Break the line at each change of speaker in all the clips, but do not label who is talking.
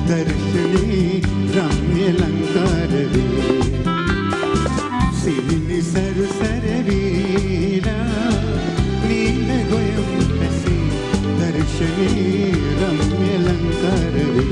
दर्शनी रम्य लंकार वे सिरिनि सर सरवीला नील गोयम ऐसी दर्शनी रम्य लंकार वे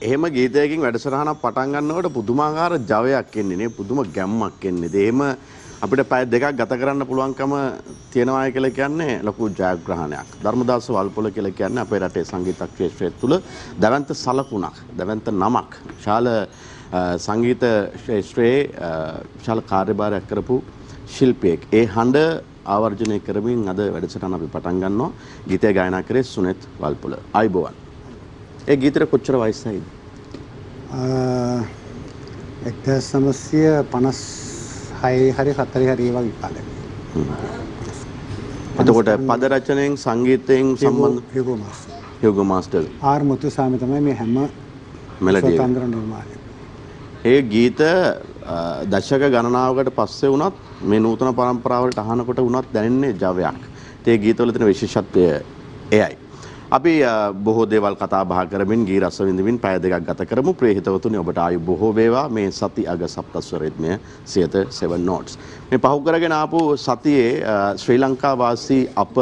එහෙම ගීතයකින් වැඩසටහනක් පටන් ගන්නකොට පුදුමාකාර ජවයක් එන්නේ නේ පුදුම ගැම්මක් එන්නේ. එහෙම අපිට පැය දෙකක් ගත කරන්න පුළුවන්කම තියෙනවා කියලා කියන්නේ ලොකු ජයග්‍රහණයක්. ධර්මදාස වල්පොල කියලා කියන්නේ අපේ රටේ සංගීත ක්ෂේත්‍රය තුළ දවන්ත සලකුණක්, දවන්ත නමක්. ශාල සංගීත ක්ෂේත්‍රයේ ශාල කාර්යභාරයක් කරපු ශිල්පියෙක්. ඒ හඬ ආවර්ජනය කරමින් අද වැඩසටහන අපි පටන් ගන්නවා. ගීතය ගායනා කරේ සුනෙත් වල්පොල. ආයිබෝවන්. ඒ ගීතේ කොච්චර වයසයිද?
1956 හරි 40 හරි වගේ කාලෙක.
එතකොට පද රචනයෙන් සංගීතයෙන් සම්බන්ධ හියුගෝ මාස්ටර්
ආර් මුතුසාමි තමයි මේ හැම
මෙලඩිය
ස්වතන්ත්‍ර නිර්මාණය.
ඒ ගීත දශක ගණනාවකට පස්සේ වුණත් මේ නූතන පරම්පරාවලට අහනකොට වුණත් දැනෙන්නේ ජවයක්. ඒ ගීතවල තියෙන විශේෂත්වය එයයි. අපි බොහෝ දේවල් කතා බහ කරමින් ගී රස විඳින්මින් පැය දෙකක් ගත කරමු. ප්‍රිය හිතවතුනි, ඔබට ආයු බොහෝ වේවා. මේ සති අග සප්තස්වර රිද්මය 7 notes. මේ පහු කරගෙන ආපු සතියේ ශ්‍රී ලංකා වාසී අප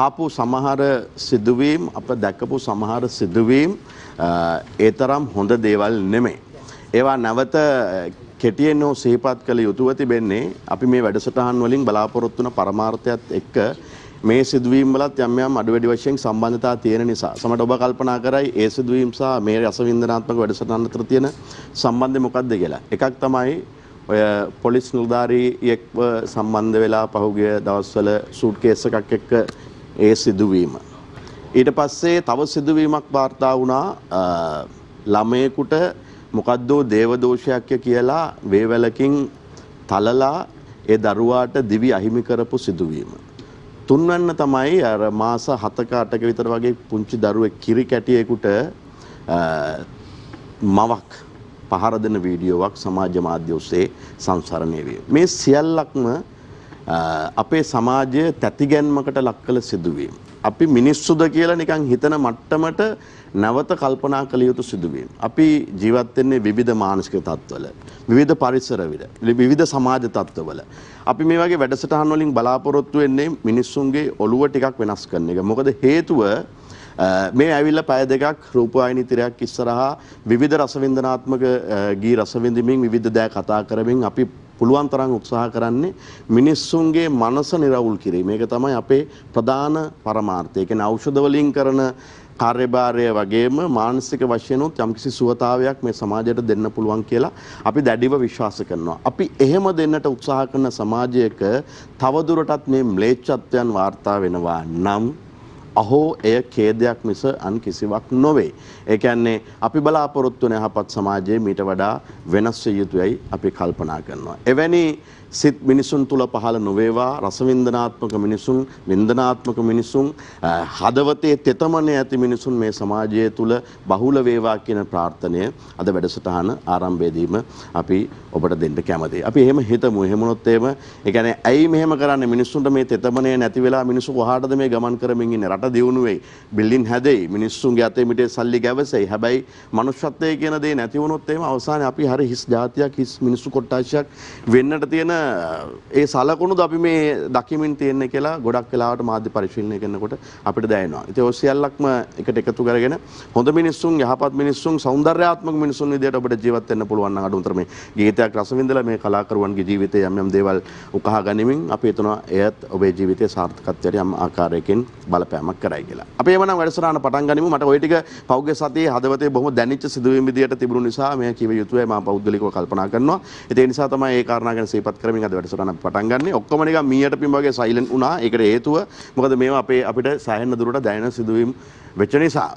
ආපු සමහර සිදුවීම්, අප දැකපු සමහර සිදුවීම් ඒ තරම් හොඳ දේවල් නෙමෙයි. ඒවා නැවත කෙටියෙන් සිහිපත් කළ යුතුව තිබෙන්නේ අපි මේ වැඩසටහන් වලින් බලාපොරොත්තු වන පරමාර්ථයත් එක්ක මේ සිදුවීම් වලත් යම් යම් අඩු වැඩි වශයෙන් සම්බන්ධතා තියෙන නිසා සමහරවිට ඔබ කල්පනා කරයි ඒ සිදුවීම් සහ මේ රසවින්දනාත්මක වැඩසටහන අතර තියෙන සම්බන්ධය මොකක්ද කියලා. එකක් තමයි ඔය පොලිස් නිලධාරියෙක්ව සම්බන්ධ වෙලා පහුගිය දවස්වල සූට්කේස් එකක් එක්ක ඒ සිදුවීම. ඊට පස්සේ තව සිදුවීමක් වාර්තා වුණා ළමයෙකුට මොකද්ද දේවදෝෂයක් කියලා වේවැලකින් තලලා ඒ දරුවාට දිවි අහිමි කරපු සිදුවීම. තුන්වන්න තමයි අර මාස 7ක 8ක විතර වගේ පුංචි දරුවෙක් කිරි කැටියෙකුට මවක් පහර දෙන වීඩියෝවක් සමාජ මාධ්‍ය ඔස්සේ සංසරණය වේ. මේ සියල්ලක්ම අපේ සමාජය තැතිගැන්මකට ලක් කළ සිදුවීම්. අපි මිනිස්සුද කියලා නිකන් හිතන මට්ටමට නැවත කල්පනා කළ යුතු සිදුවීම්. අපි ජීවත් වෙන්නේ විවිධ මානසික තත්ත්වවල, විවිධ පරිසරවල, විවිධ සමාජ තත්ත්වවල. අපි මේ වගේ වැඩසටහන් වලින් බලාපොරොත්තු වෙන්නේ මිනිස්සුන්ගේ ඔළුව ටිකක් වෙනස් කරන එක. මොකද හේතුව මේ ඇවිල්ලා පැය දෙකක් රූපවාහිනී තිරයක් ඉස්සරහා විවිධ රසවින්දනාත්මක ගී රසවින්දමින් විවිධ දෑ කතා කරමින් අපි පුළුවන් තරම් උත්සාහ කරන්නේ මිනිස්සුන්ගේ මනස නිරවුල් කිරීම. මේක තමයි අපේ ප්‍රධාන පරමාර්ථය. ඒ කියන්නේ ඖෂධ වලින් කරන කාර්යභාරය වගේම මානසික වශයෙන් උත් යම්කිසි සුවතාවයක් මේ සමාජයට දෙන්න පුළුවන් කියලා අපි දැඩිව විශ්වාස කරනවා. අපි එහෙම දෙන්නට උත්සාහ කරන සමාජයක තවදුරටත් මේ ම්ලේච්ඡත්වයන් වාර්තා වෙනවා නම් අහෝ එය ඛේදයක් මිස අන් කිසිවක් නොවේ. ඒ කියන්නේ අපි බලාපොරොත්තු වෙන යහපත් සමාජයේ මීට වඩා වෙනස් විය යුතුයි අපි කල්පනා කරනවා. එවැනි සිත් මිනිසුන් තුල පහළ නොවේවා. රසවින්දනාත්මක මිනිසුන්, වින්දනාත්මක මිනිසුන්, හදවතේ තෙතමනේ ඇති මිනිසුන් මේ සමාජය තුල බහුල වේවා කියන ප්‍රාර්ථනය අද වැඩසටහන ආරම්භයේදීම අපි ඔබට දෙන්න කැමතියි. අපි එහෙම හිතමු. එහෙම වුණොත් එහෙම ඒ කියන්නේ ඇයි මෙහෙම කරන්නේ? මිනිස්සුන්ට මේ තෙතමනේ නැති වෙලා මිනිස්සු කොහාටද මේ ගමන් කරමින් ඉන්නේ? රට දියුණු වෙයි, බිල්ඩින් හැදෙයි, මිනිස්සුන්ගේ අතේ මිටේ සල්ලි ගැවසෙයි. හැබැයි මනුෂ්‍යත්වයේ කියන දේ නැති වුණොත් එහෙම අවසානයේ අපි හරි හිස් જાතියක්, හිස් මිනිස්සු කොට්ටාශයක් වෙන්නට තියෙන ඒ සලකුණුද අපි මේ දකිමින් තියෙන්නේ කියලා ගොඩක් වෙලාවට මාධ්‍ය පරිශීලනය කරනකොට අපිට දැනෙනවා. ඉතින් ඔය සියල්ලක්ම එකට එකතු කරගෙන හොඳ මිනිස්සුන්, යහපත් මිනිස්සුන්, සෞන්දර්යාත්මක මිනිස්සුන් විදියට ඔබට ජීවත් වෙන්න පුළුවන් නම් අඩුතර මේ ගීතයක් රස විඳලා මේ කලාකරුවන්ගේ ජීවිතයේ යම් යම් දේවල් උකහා ගනිමින් අපි හිතනවා එයත් ඔබේ ජීවිතයේ සාර්ථකත්වයට යම් ආකාරයකින් බලපෑමක් කරයි කියලා. අපි එවනම් වැඩසටහන පටන් ගනිමු. මට ওই ටික පෞද්ගලික සතියේ හදවතේ බොහොම දැනෙච්ච සිදුවීම් විදියට තිබුණු නිසා මේ කිව යුතුයි මම පෞද්ගලිකව කල්පනා කරනවා. ඒ නිසා තමයි ඒ කාරණා ගැන සිහිපත් කරමින් අද වැඩසටහන පටන් ගන්නෙ. ඔක්කොම නිකන් මීයට පින් වගේ සයිලන්ට් වුණා. ඒකට හේතුව මොකද මේවා අපිට සෑහෙන දුරට දැනෙන සිදුවීම් වෙච්ච නිසා.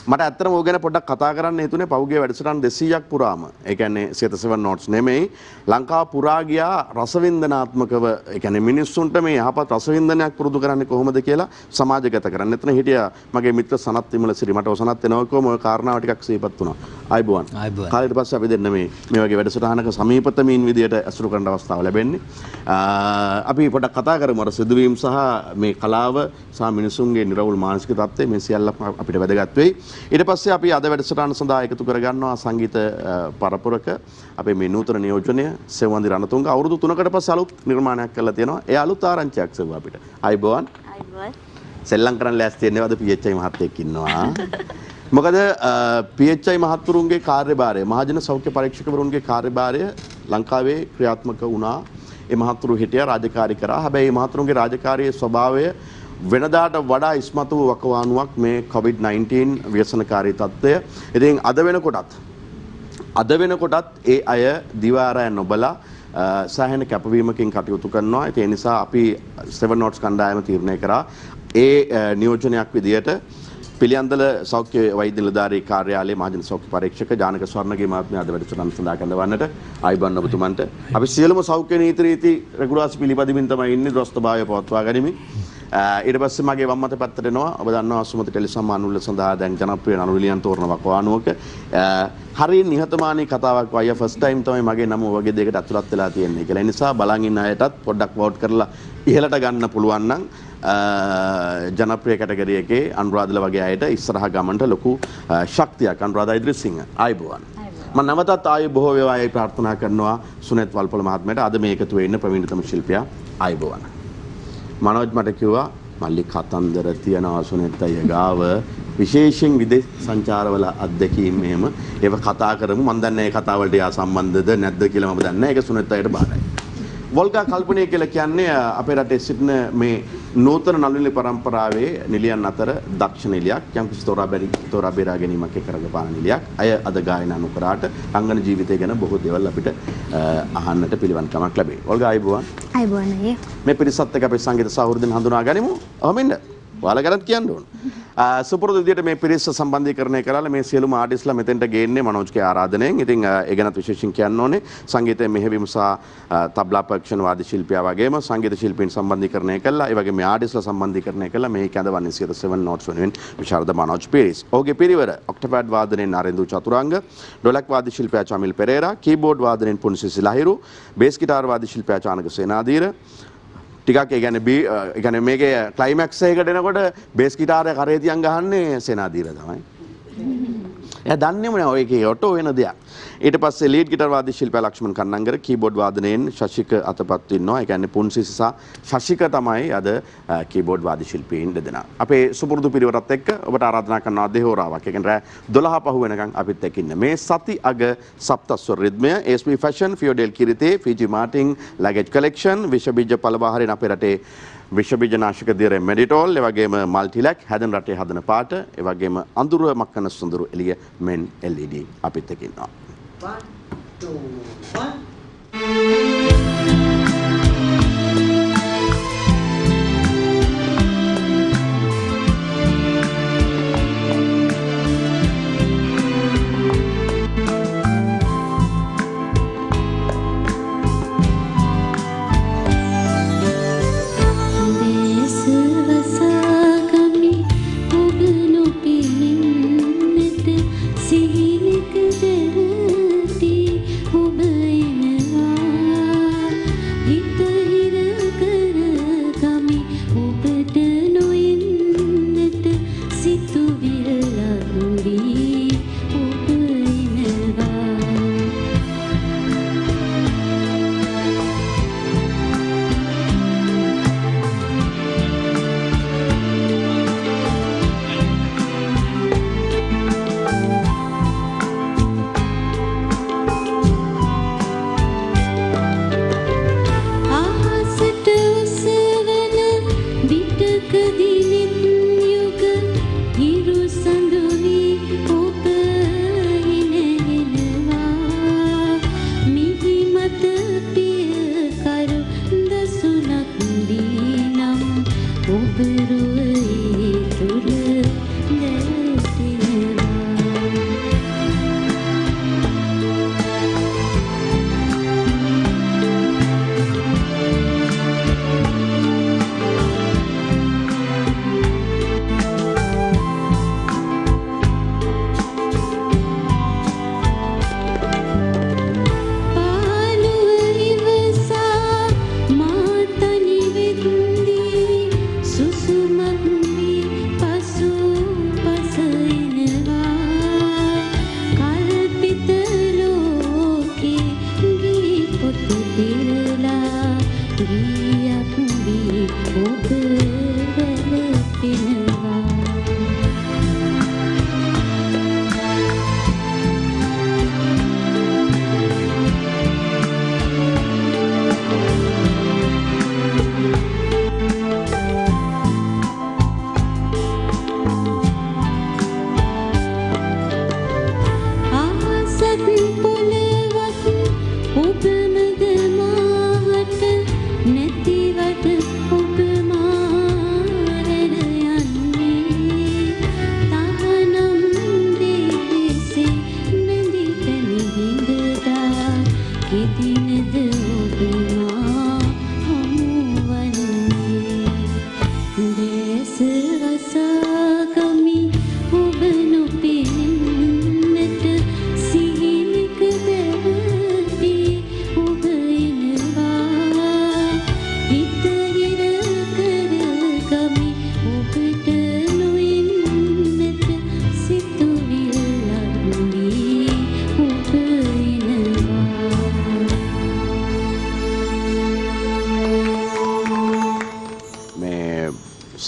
මට ඇත්තටම ඕක ගැන පොඩ්ඩක් කතා කරන්න හිතුනේ පෞද්ගලික වැඩසටහන් 200ක් පුරාම. ඒ කියන්නේ 7 notes නෙමෙයි. ලංකාව පුරා ගියා රසවින්දනාත්මකව. ඒ කියන්නේ මිනිස්සුන්ට මේ යහපත් රසවින්දනයක් පුරුදු කරන්නේ කොහොමද කියලා සමාජගත කරන්න. එතන හිටියා මගේ මිත්‍ර සනත් විමලසිරි. මට සනත් එනකොම ඔය කාරණාව ටිකක් සිහිපත් වුණා. ආයිබෝන්. කාලෙට පස්සේ අපි දෙන්න මේ වගේ වැඩසටහනක සමීපතමින් විදියට ඇසුරු කරන්න අවස්ථාව ලැබෙන්නේ. අපි පොඩ්ඩක් කතා කරමු අර සිදුවීම් සහ මේ කලාව සහ මිනිසුන්ගේ නිර්වෘල් මානසික තත්ත්වය මේ සියල්ල අපිට වැදගත් වෙයි. ඊට පස්සේ අපි අද වැඩසටහන සඳහා එකතු කරගන්නවා සංගීත පරපුරක අපේ මේ නූතන නියෝජනය සෙවන්දි රණතුංග අවුරුදු 3කට පස්සේ අලුත් නිර්මාණයක් කරලා තියෙනවා. ඒ අලුත් ආරංචියක් සෙව්ව අපිට. ආයිබෝන්. ආයිබෝන්. සෙල්ලම් කරන්න ලෑස්ති වෙන්නේවද PHI මහත්තයෙක් ඉන්නවා. මොකද PHI මහත්වරුන්ගේ කාර්යභාරය, මහජන සෞඛ්‍ය පරීක්ෂකවරුන්ගේ කාර්යභාරය ලංකාවේ ක්‍රියාත්මක වුණා. ඒ මහත්වරු හිටියා රාජකාරී කරා. හැබැයි මේ මහත්වරුන්ගේ රාජකාරියේ ස්වභාවය වෙනදාට වඩා ඉස්මතු වකවානුවක් මේ COVID-19 ව්‍යසනකාරී තත්ත්වය. ඉතින් අද වෙනකොටත් ඒ අය දිවාරය නොබලා සෑහෙන කැපවීමකින් කටයුතු කරනවා. ඒ නිසා අපි 7 notes කණ්ඩායම තීරණය කරා ඒ නියෝජනයක් විදියට පිළියන්දල සෞඛ්‍ය වෛද්‍ය නිලධාරී කාර්යාලයේ මහජන සෞඛ්‍ය පරීක්ෂක ජානක ස්වර්ණගේ මහත්මයා අද වැඩසටහන සඳහා කැඳවන්නට ආයිබන් ඔබතුමන්ට අපි සියලුම සෞඛ්‍ය නීති රීති රෙගුලාසි පිළිපදිමින් තමයි ඉන්නේ දොස්තරභාවය පවත්වා ගනිමින්. ඊට පස්සේ මගේ වම් අත පැත්තට එනවා ඔබ දන්නවා සුමති ටෙලිසම් අනුල්ල සඳහා දැන් ජනප්‍රිය නළුලියන් තෝරන වකවානුවක හරිය නිහතමානී කතාවක් වයියා ෆස්ට් ටයිම් තමයි මගේ නම වගේ දෙයකට අතුලත් වෙලා තියෙන්නේ කියලා. ඒ නිසා බලන් ඉන්න අයටත් පොඩ්ඩක් වෝට් කරලා ඉහළට ගන්න පුළුවන් නම් ජනප්‍රිය කැටගරි එකේ අනුරාධල වගේ අයට ඉස්සරහ ගමන්ට ලොකු ශක්තියක්. අනුරාධ ඉදිරිසිංහ ආයිබෝවන්. මම නැවතත් ආයු බොහෝ වේවායි ප්‍රාර්ථනා කරනවා සුනෙත් වල්පොල මහත්මයාට. අද මේ එකතු වෙන්න ප්‍රවීණතම ශිල්පියා ආයිබෝවන්. මනෝජ් මට කිව්වා මල්ලි කතන්දර තියනවා සුනෙත් අයියා ගාව විශේෂයෙන් විදේශ සංචාරවල අත්දැකීම් මෙහෙම ඒව කතා කරමු. මම දන්නේ ඒ කතාව වලට යා සම්බන්ධද නැද්ද කියලා මම දන්නේ නැහැ. ඒක සුනෙත් අයියට බාරයි. වොල්ගා කල්පනය කියලා කියන්නේ අපේ රටේ සිටින මේ නූතන නළුනිලි පරම්පරාවේ නිලියන් අතර දක්ෂ නිලියක්. යම්කිසි තෝරා බේරා ගැනීමක් කරගපාන නිලියක්. අය අද ගායනා නොකරාට රංගන ජීවිතය ගැන බොහෝ දේවල් අපිට අහන්නට පිළිවන්කමක් ලැබේ. වොල්ගා ආයිබෝවන්. ආයිබෝවන් අයියේ. මේ පිරිසත් එක්ක අපි සංගීත සහෘදෙන් හඳුනා ගනිමු. ඔහොම ඉන්න. ඔයාලා ගැනත් කියන්න ඕන. සුපුරුදු විදියට මේ පිරිස සම්බන්ධීකරණය කරලා මේ සියලුම ආටිස්ලා මෙතෙන්ට ගේන්නේ මනෝජ්ගේ ආරාධනයෙන්. ඉතින් ඒ ගැනත් විශේෂයෙන් කියන්න ඕනේ සංගීතයේ මෙහෙයවීම සහ තබ්ලා පර්කෂන් වාද්‍ය ශිල්පියා වගේම සංගීත ශිල්පීන් සම්බන්ධීකරණය කළා. ඒ වගේම මේ ආටිස්ලා සම්බන්ධීකරණය කළා. මේ කැඳවන්නේ 7 notes වෙනුවෙන් විශාරද මනෝජ් පීරිස්. ඔහුගේ පිරිවර ඔක්ටෝපෑඩ් වාදනයෙන් නරේන්දු චතුරංග, ඩොලක් වාද්‍ය ශිල්පියා චමිල් පෙරේරා, කීබෝඩ් වාදනයෙන් පුන්සිසි ලහිරු, බේස් ගිටාර් වාද්‍ය ශිල්පියා චානක සේනාධීර. ටිකක් ඒ කියන්නේ මේකේ ක්ලයිමැක්ස් එකකට එනකොට බේස් ගිටාරය කරේ තියන් ගහන්නේ සේනාධීර තමයි. එයා දන්නේම නෑ ඔය එකේ ඔටෝ වෙන දෙයක්. ඊට පස්සේ ලීඩ් ගිටාර් වාද්‍ය ශිල්පියා ලක්ෂ්මන් කන්නංගර, කීබෝඩ් වාදනයෙන් ශශික අතපත් ඉන්නවා. ඒ කියන්නේ පුන්සිසි සහ ශශික තමයි අද කීබෝඩ් වාද්‍ය ශිල්පීන් දෙදෙනා. අපේ සුපුරුදු පිරිවරත් එක්ක ඔබට ආරාධනා කරනවා දෙහෝරාවක්. ඒ කියන්නේ රෑ 12 පහු වෙනකන් අපිත් එක්ක ඉන්න. මේ සති අග සප්තස්වර රිද්මය SP Fashion, Fiodel Kirite, Fiji Martin, Luggage Collection, විෂබීජ පළබහරින් අපේ රටේ විශ්වබීජනාශක දියරේ මෙඩිටෝල්, ඒ වගේම මල්ටිලැක් හැදෙන රටේ හදන පාට, ඒ වගේම අඳුර මක්කන සුඳුරු එළිය මෙන් LED අපිත් එක්ක ඉන්නවා.
1 2 1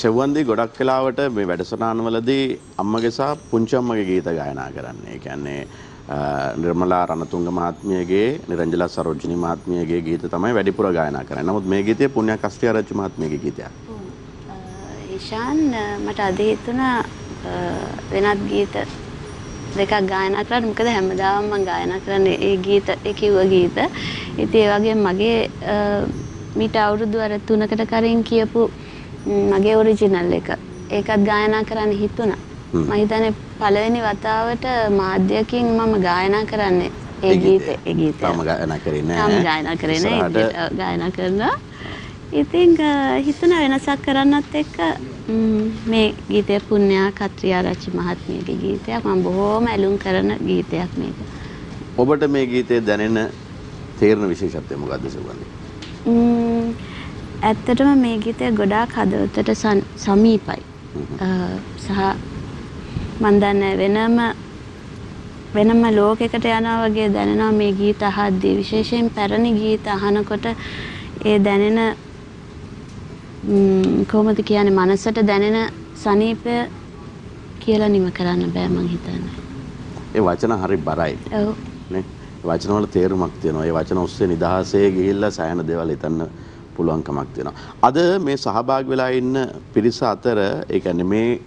සෙව්වන්දී ගොඩක් වෙලාවට මේ වැඩසටහන්වලදී අම්මගේ සහ පුංචි අම්මගේ ගීත ගායනා කරන්නේ. ඒ කියන්නේ නිර්මලා රණතුංග මහත්මියගේ, නිරංජලා සරෝජිනී මහත්මියගේ ගීත තමයි වැඩිපුර ගායනා කරන්නේ. නමුත් මේ ගීතය පුණ්‍ය කස්ටිආරච්චි මහත්මියගේ ගීතයක්.
ඊශාන් මට අද හිතුණා වෙනත් ගීත දෙකක් ගායනා කරන්න. මොකද හැමදාම මම ගායනා කරන්නේ ඒ ගීත, ඒ කිව්ව ගීත. ඉතින් ඒ වගේම මගේ මීට අවුරුදු අර 3කට කලින් කියපු මගේ ඔරිජිනල් එක ඒකත් ගායනා කරන්න හිතුණා. මම හිතන්නේ පළවෙනි වතාවට මාධ්‍යකින් මම ගායනා කරන්නේ ඒ ගීතය.
තාම ගායනා කරේ නෑ.
තාම ගායනා කරේ නෑ. ගායනා කරනවා. ඉතින් හිතුණ වෙනසක් කරන්නත් එක්ක මේ ගීතය පුණ්‍යා කත්‍රියා රචි මහත්මියගේ ගීතයක්. මම බොහෝම ඇලුම් කරන ගීතයක් මේක.
ඔබට මේ ගීතයේ දැනෙන තේරෙන විශේෂත්වය මොකක්ද සුගන්ධි?
ඇත්තටම මේ ගීතය ගොඩාක් හදවතට සමීපයි. සහ මම දන්නේ වෙනම ලෝකයකට යනවා වගේ දැනෙනවා මේ ගීත අහද්දී. විශේෂයෙන් පැරණි ගීත අහනකොට ඒ දැනෙන කොහොමද කියන්නේ මනසට දැනෙන සනීපය කියලා නිම කරන්න බෑ මං හිතන්නේ.
ඒ වචන හරි බරයි.
ඔව්.
නේ? වචන වල තේරුමක් තියෙනවා. ඒ වචන ඔස්සේ නිදහසේ ගිහිල්ලා සෑහෙන දේවල් හිතන්න පුළුවන්කමක් තියෙනවා. අද මේ සහභාගී වෙලා ඉන්න පිරිස අතර ඒ කියන්නේ මේ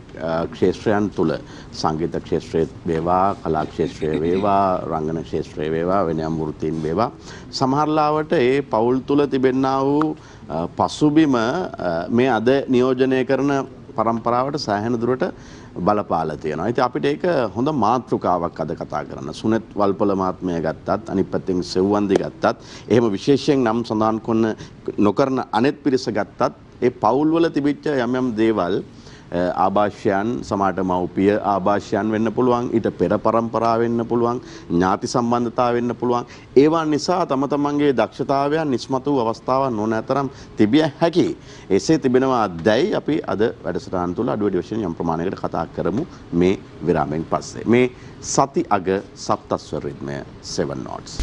ක්ෂේත්‍රයන් තුල සංගීත ක්ෂේත්‍රයේ වේවා, කලා ක්ෂේත්‍රයේ වේවා, රංගන ක්ෂේත්‍රයේ වේවා, වෙනම වෘත්තීන් වේවා සමහරලාවට ඒ පෞල් තුල තිබෙනා වූ පසුබිම මේ අද නියෝජනය කරන પરම්පරාවට සෑහෙන දුරට බලපාලා තියෙනවා. ඉතින් අපිට ඒක හොඳ මාතෘකාවක් අද කතා කරන්න. සුනෙත් වල්පොල මහත්මයා ගත්තත්, අනිත් පැත්තෙන් සෙව්වන්දි ගත්තත්, එහෙම විශේෂයෙන් නම් සඳහන් නොකරන අනෙත් පිරිස ගත්තත්, ඒ පවුල් වල තිබිච්ච යම් දේවල් ආభాෂයන් සමාජ මව්පිය ආభాෂයන් වෙන්න පුළුවන්, ඊට පෙර પરම්පරාව වෙන්න පුළුවන්, ඥාති සම්බන්ධතාව වෙන්න පුළුවන්. ඒවා නිසා තම තමන්ගේ දක්ෂතාවයන් නිස්මතු වූ අවස්ථාවක් නොනතරම් තිබිය හැකි. එසේ තිබෙනවා දැයි අපි අද වැඩසටහන තුල අඩු වැඩි වශයෙන් යම් ප්‍රමාණයකට කතා කරමු මේ විරාමයෙන් පස්සේ. මේ සති අග සප්තස්වර රිද්මය 7 notes.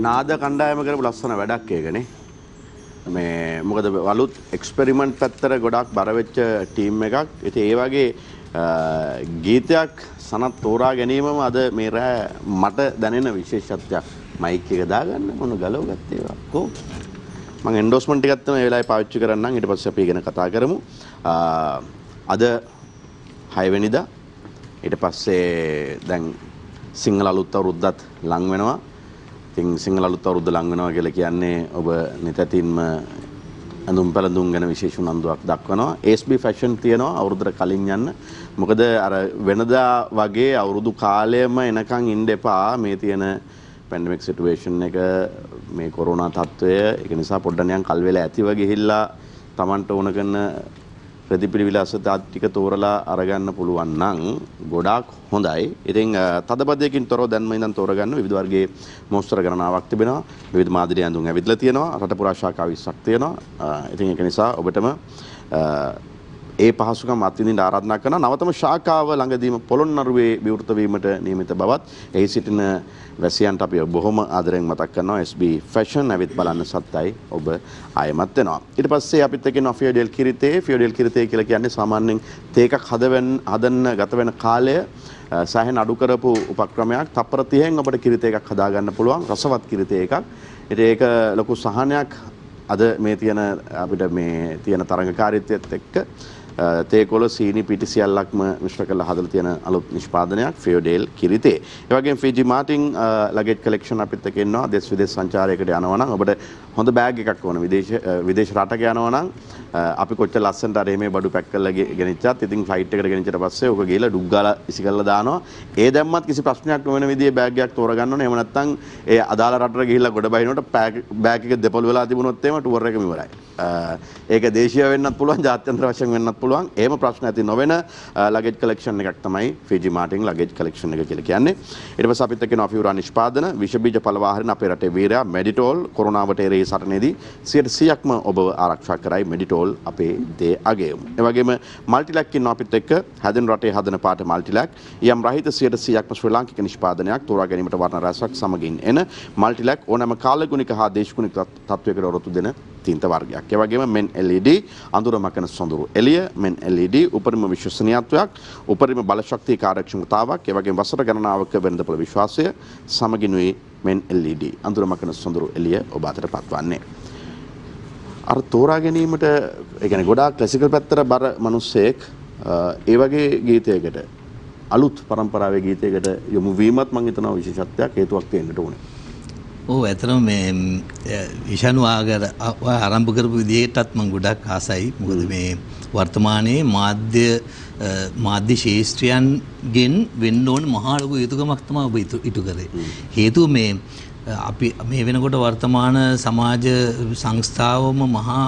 නාද කණ්ඩායම කරපු ලස්සන වැඩක් ඒකනේ. මේ මොකද අලුත් එක්ස්පෙරිමන්ට් පැත්තට ගොඩක් බර වෙච්ච ටීම් එකක්. ඉතින් ඒ වගේ ගීතයක් සනත් තෝරා ගැනීමම අද මේ රෑ මට දැනෙන විශේෂත්වයක්. මයික් එක දාගන්න මොන ගලව ගත්තේ ඒවා. කො මම එන්ඩෝස්මන්ට් ටිකක් තමයි ඒ වෙලාවේ පාවිච්චි කරන්නම්. ඊට පස්සේ අපි ඉගෙන කතා කරමු. අද 6 වෙනිදා. ඊට පස්සේ දැන් සිංහල අලුත් අවුරුද්දත් ලං වෙනවා. ඉතින් සිංහල අලුත් අවුරුද්ද ලං වෙනවා කියලා කියන්නේ ඔබ නිතැතින්ම අඳුම් පැළඳුම් ගැන විශේෂ උනන්දුවක් දක්වනවා. SB ෆැෂන් තියෙනවා අවුරුද්දට කලින් යන්න. මොකද අර වෙනදා වගේ අවුරුදු කාලයම එනකන් ඉන්න එපා. මේ තියෙන පැන්ඩමික් සිටුේෂන් එක මේ කොරෝනා තත්ත්වය ඒක නිසා පොඩ්ඩක් නිකන් කල් වෙලා ඇතිව ගිහිල්ලා Tamanට ඕන කරන ප්‍රතිපිළිවිලාසතා ටික තෝරලා අරගන්න පුළුවන් නම් ගොඩාක් හොඳයි. ඉතින් තදබදයකින් තොරව දැන්ම ඉඳන් තෝරගන්න විවිධ වර්ගයේ මොස්තර ගණනාවක් තිබෙනවා. විවිධ මාදිරි ඇඳුම් ඇවිදලා තියෙනවා. රට පුරා ශාඛා 20ක් තියෙනවා. ඉතින් ඒක නිසා ඔබටම ඒ පහසුකම් අත්විඳින්න ආරාධනා කරන නවතම ශාඛාව ළඟදීම පොළොන්නරුවේ විවෘත වීමට නියමිත බවත් එහි සිටින වැසියන්ට අපි බොහොම ආදරෙන් මතක් කරනවා. SB ෆැෂන් ඇවිත් බලන්න සත්තයි ඔබ ආයමත් වෙනවා. ඊට පස්සේ අපිත් එක්ක ඉන්නවා ෆියෝඩෙල් කිරිතේ. ෆියෝඩෙල් කිරිතේ කියලා කියන්නේ සාමාන්‍යයෙන් තේ එකක් හදන්න ගත වෙන කාලය සෑහෙන අඩු කරපු උපක්‍රමයක්. තප්පර 30න් ඔබට කිරිතේ එකක් හදා ගන්න පුළුවන්. රසවත් කිරිතේ එකක්. ඉතින් ඒක ලොකු සහනයක් අද මේ තියෙන අපිට මේ තියෙන තරඟකාරීත්වයත් එක්ක තේකොළ සීනි පිටි සියල්ලක්ම මිශ්‍ර කරලා හදලා තියෙන අලුත් නිෂ්පාදනයක් ෆියෝඩෙල් කිරිතේ. ඒ වගේම ෆීජි මාටින් ලගේජ් කලෙක්ෂන් අපිත් එක්ක ඉන්නවා. දේශ විදේශ සංචාරයකට යනවා නම් ඔබට හොඳ බෑග් එකක් ඕන. විදේශ රටක යනවා නම් අපි කොච්චර ලස්සනට අර එමේ බඩු පැක් කරලා ගෙනිච්චත් ඉතින් ෆ්ලයිට් එකට ගෙනිච්චට පස්සේ ඔක ගිහලා ඩුක් ගාලා ඉසි කරලා දානවා. ඒ දැම්මත් කිසි ප්‍රශ්නයක් නොවන විදිහේ බෑග් එකක් තෝරගන්න ඕනේ. එහෙම නැත්නම් ඒ අදාළ රටට ගිහිල්ලා ගොඩ බහිනකොට බෑග් එක දෙපළ වෙලා තිබුණොත් එහෙම ටුවර් එකම ඉවරයි. ඒක දේශීය වෙන්නත් පුළුවන්, ජාත්‍යන්තර වශයෙන් වෙන්නත් පුළුවන්. එහෙම ප්‍රශ්න ඇති නොවන ලගේජ් කලෙක්ෂන් එකක් තමයි ෆීජි මාටින් ලගේජ් කලෙක්ෂන් එක කියලා කියන්නේ. ඊට පස්සේ අපිත් එක්ක ඉන්නවා අෆියුරා නිෂ්පාදන විෂ බීජ පළවාහරින අපේ රටේ වීරයා මෙඩිටෝල් කොරෝනාවට එරෙහි සටනේදී 100%ක්ම ඔබව ආරක්ෂා කරයි. මෙඩිටෝල් අපේ දේ අගයමු. ඒ වගේම මල්ටිලැක් ඉන්නවා අපිත් එක්ක හැදෙන රටේ හදන පාට මල්ටිලැක් යම් රහිත 100%ක්ම ශ්‍රී ලාංකික නිෂ්පාදනයක් තෝරා ගැනීමට වර්ණ රැසක් සමගින් එන මල්ටිලැක් ඕනෑම කාලගුණික හා දේශගුණික තත්වයකට ඔරොත්තු දෙන තීන්ත වර්ගයක්. ඒ වගේම මෙන් LED අඳුර මකන සොඳුරු එළිය මෙන් LED උපරිම විශ්වසනීයත්වයක් උපරිම බලශක්තිය කාර්යක්ෂමතාවක් ඒ වගේම වසර ගණනාවක වෙළඳපොළ විශ්වාසය සමගිනුයි මෙන් LED අඳුර මකන සොඳුරු එළිය ඔබ අතට පත්වන්නේ. අර තෝරා ගැනීමට ඒ කියන්නේ ගොඩාක් ක්ලාසිකල් පැත්තට බර මිනිස්සෙක් ඒ වගේ ගීතයකට අලුත් පරම්පරාවේ ගීතයකට යොමු වීමත් මම හිතනවා විශේෂත්වයක් හේතුවක් තියෙන්නට ඕනේ.
ඔව් ඇත්තටම මේ ඉෂානු ආරම්භ කරපු විදිහටත් මම ගොඩක් ආසයි. මොකද මේ වර්තමානයේ මාධ්‍ය ශාස්ත්‍රයන්ගෙන් වෙන්න ඕන මහා ලොකු යුතුයකමක් තමයි ඔබ ඉටු කරේ. හේතුව මේ අපි මේ වෙනකොට වර්තමාන සමාජ සංස්ථාවම මහා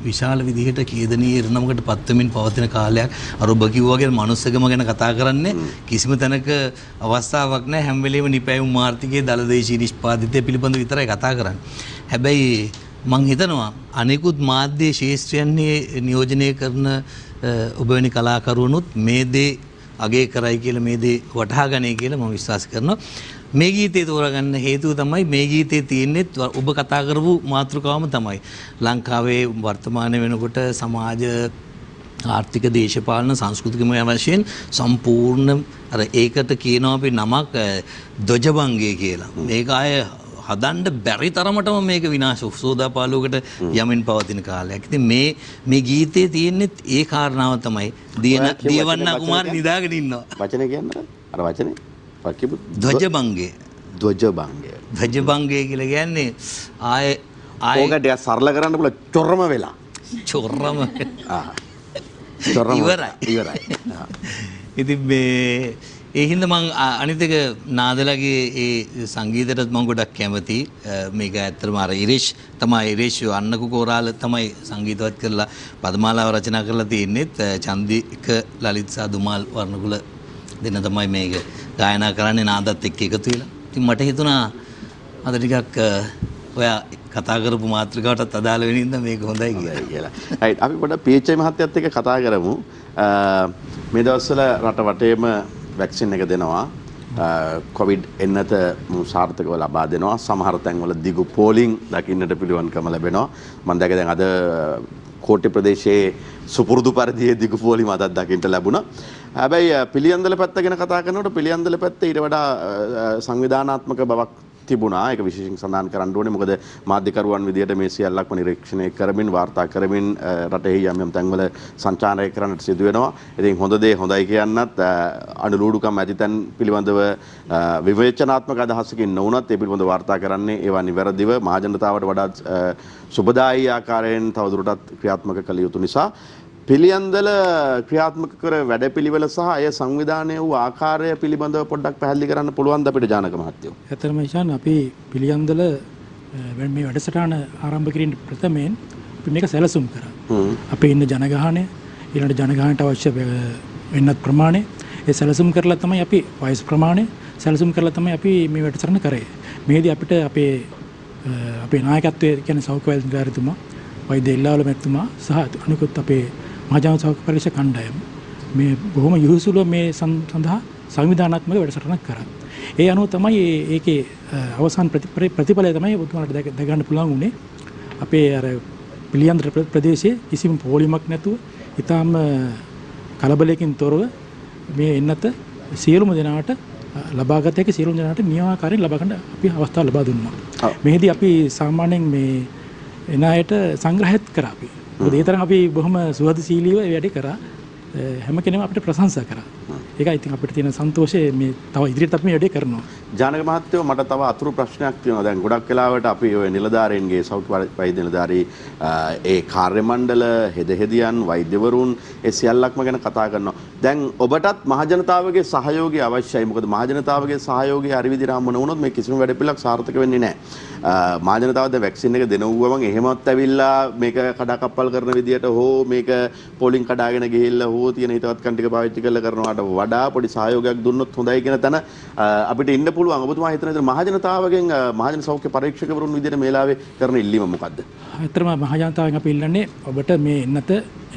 විශාල විදිහට කේදනීය ඉරණමකට පත්වමින් පවතින කාලයක්. අර ඔබ කිව්වා වගේ මනුස්සකම ගැන කතා කරන්නේ කිසිම තැනක අවස්ථාවක් නැහැ. හැම වෙලේම නිපැයුම් මාර්තිකයේ දලදේශීය නිෂ්පාදිතය පිළිබඳව විතරයි කතා කරන්නේ. හැබැයි මම හිතනවා අනෙකුත් මාධ්‍ය ශාස්ත්‍රයන්හි නියෝජනය කරන ඔබ වැනි කලාකරුවනුත් මේ දේ අගය කරයි කියලා මේ දේ වටහා ගන්නේ කියලා මම විශ්වාස කරනවා. මේ ගීතේ තෝරගන්න හේතුව තමයි මේ ගීතේ තියෙන්නේ ඔබ කතා කරපු මාතෘකාවම තමයි. ලංකාවේ වර්තමාන වෙනකොට සමාජ ආර්ථික දේශපාලන සංස්කෘතිකමය වශයෙන් සම්පූර්ණ අර ඒකට කියනවා අපි නමක් ධ්වජභංගය කියලා. මේක ආය හදන්න බැරි තරමටම මේක විනාශ සෝදාපාලුවකට යමින් පවතින කාලයක්. ඉතින් මේ ගීතේ තියෙන්නේ ඒ කාරණාව තමයි. දියවන්නා කුමාර නිදාගෙන ඉන්නවා.
වචනේ කියන්නේ අර වචනේ
ධ්වජභංගය කියලා කියන්නේ ආයේ
ඕක ටිකක් සරල කරන්න පුළුවන් චොරම වෙලා
ඉවරයි. ඉතින් මේ ඒ හින්දා මම අනිත් එක නාදලගේ ඒ සංගීතයටත් මම ගොඩක් කැමතියි. මේක ඇත්තටම අර ඉරේෂ් තමයි ඉරේෂ් අන්නකු කෝරාල තමයි සංගීතවත් කරලා පදමාලාව රචනා කරලා තියෙන්නේත් චන්දික ලලිත් සහ දුමාල් වර්ණකුල දෙන්න තමයි මේක ගායනා කරන්නේ නාදත් එක්ක එකතු වෙලා. ඉතින් මට හිතුණා අද ටිකක් ඔයා කතා කරපු මාතෘකාවටත් අදාළ වෙන ඉඳන් මේක හොඳයි කියලා.
රයිට් අපි පොඩ්ඩක් PHI මහත්තයත් එක්ක කතා කරමු. මේ දවස්වල රට වටේම වැක්සින් එක දෙනවා. කොවිඩ් එන්නත සාර්ථකව ලබා දෙනවා. සමහර තැන්වල දිගු පෝලිං දකින්නට පිළිවන්කම ලැබෙනවා. මම දැක දැන් අද කෝට්ටේ ප්‍රදේශයේ සුපුරුදු පරිදි දිගු පෝලිම අදත් දකින්න ලැබුණා. හැබැයි පිළියන්දල පැත්ත ගැන කතා කරනකොට පිළියන්දල පැත්ත ඊට වඩා සංවිධානාත්මක බවක් තිබුණා. ඒක විශේෂයෙන් සඳහන් කරන්න ඕනේ. මොකද මාධ්‍යකරුවන් විදියට මේ සියල්ලක්ම නිරීක්ෂණය කරමින් වාර්තා කරමින් රටේ යම් යම් තැන්වල සංචාරය කරන්නට සිදු වෙනවා. ඉතින් හොඳ දේ හොඳයි කියන්නත් අනුලූඩුකම් ඇති තැන් පිළිබඳව විවේචනාත්මක අදහසකින් නොවුනත් ඒ පිළිබඳව වාර්තා කරන්නේ ඒවා නිවැරදිව මහජනතාවට වඩා සුබදායී ආකාරයෙන් තවදුරටත් ක්‍රියාත්මක කළ යුතු නිසා පිළියන්දල ක්‍රියාත්මක කර වැඩපිළිවෙල සහ අය සංවිධානය වූ ආකාරය පිළිබඳව පොඩ්ඩක් පැහැදිලි කරන්න පුළුවන්ද අපිට ජානක මහත්තයෝ?
ඇත්තටම ඉෂාන් අපි පිළියන්දල මේ වැඩසටහන ආරම්භ කිරීම ප්‍රථමයෙන් අපි මේක සැලසුම් කරා. අපේ ඉන්න ජනගහනය ඊළඟ ජනගහනට අවශ්‍ය වෙනත් ප්‍රමාණය ඒ සැලසුම් කරලා තමයි අපි වයස් ප්‍රමාණය සැලසුම් කරලා තමයි අපි මේ වැඩසටහන කරේ. මේදී අපිට අපේ නායකත්වයේ කියන්නේ සෞඛ්‍ය වෛද්‍යවරුතුමා වෛද්‍ය ඉල්ලාවල මැතිතුමා සහ අනිකුත් අපේ මහජන සෞඛ්‍ය පරීක්ෂා කණ්ඩායම මේ බොහොම යහුසුලව මේ සඳහා සංවිධානාත්මක වැඩසටහනක් කරා. ඒ අනුව තමයි ඒකේ අවසාන ප්‍රතිඵලය තමයි ඔබතුමාට දැක ගන්න පුළුවන් උනේ. අපේ අර පිළියන්දල ප්‍රදේශයේ කිසිම පොලිමක් නැතුව ඊටාම කලබලයකින් තොරව මේ එන්නත සියලුම දෙනාට ලබාගත හැකි සියලුම දෙනාට නියමාකාරයෙන් ලබා ගන්න අපි අවස්ථාව ලබා දුන්නා. මෙහිදී අපි සාමාන්‍යයෙන් මේ එන අයට සංග්‍රහයත් කරා අපි. මොකද ඒ තරම් අපි බොහොම සුහදශීලීව ඒ වැඩේ කරා. හැම කෙනෙම අපිට ප්‍රශංසා කරා. ඒකයි ඉතින් අපිට තියෙන සන්තෝෂය මේ තව ඉදිරියට අපි මේ වැඩේ කරනවා.
ජානක මහත්තයෝ මට තව අතුරු ප්‍රශ්නයක් තියෙනවා. දැන් ගොඩක් වෙලාවට අපි ඔය නිලධාරීන්ගේ සෞඛ්‍ය වෛද්‍ය නිලධාරී ඒ කාර්ය මණ්ඩල හෙදහෙදියන් වෛද්‍යවරුන් ඒ සියල්ලක්ම ගැන කතා කරනවා. දැන් ඔබටත් මහජනතාවගේ සහයෝගය අවශ්‍යයි. මොකද මහජනතාවගේ සහයෝගය හරි විදිහට හම්බ නොවුනොත් මේ කිසිම වැඩපිළිවෙලක් සාර්ථක වෙන්නේ නැහැ. මහජනතාව දැන් වැක්සින් එක දෙනවුවම එහෙමත් ඇවිල්ලා මේක කඩාකප්පල් කරන විදිහට හෝ මේක පොලිං කඩාගෙන ගිහිල්ලා හෝ තියෙන හිතවත්කම් ටික පාවිච්චි කරලා කරනවාට වඩා පොඩි සහයෝගයක් දුන්නොත් හොඳයි කියන තැන අපිට ඉන්න පුළුවන්. ඔබතුමා හිතන විදිහට මහජනතාවගෙන් මහජන සෞඛ්‍ය පරීක්ෂකවරුන් විදිහට මේ ලාවේ කරන ඉල්ලීම මොකද්ද?
ඇත්තටම මහජනතාවෙන් අපි ඉල්ලන්නේ ඔබට මේ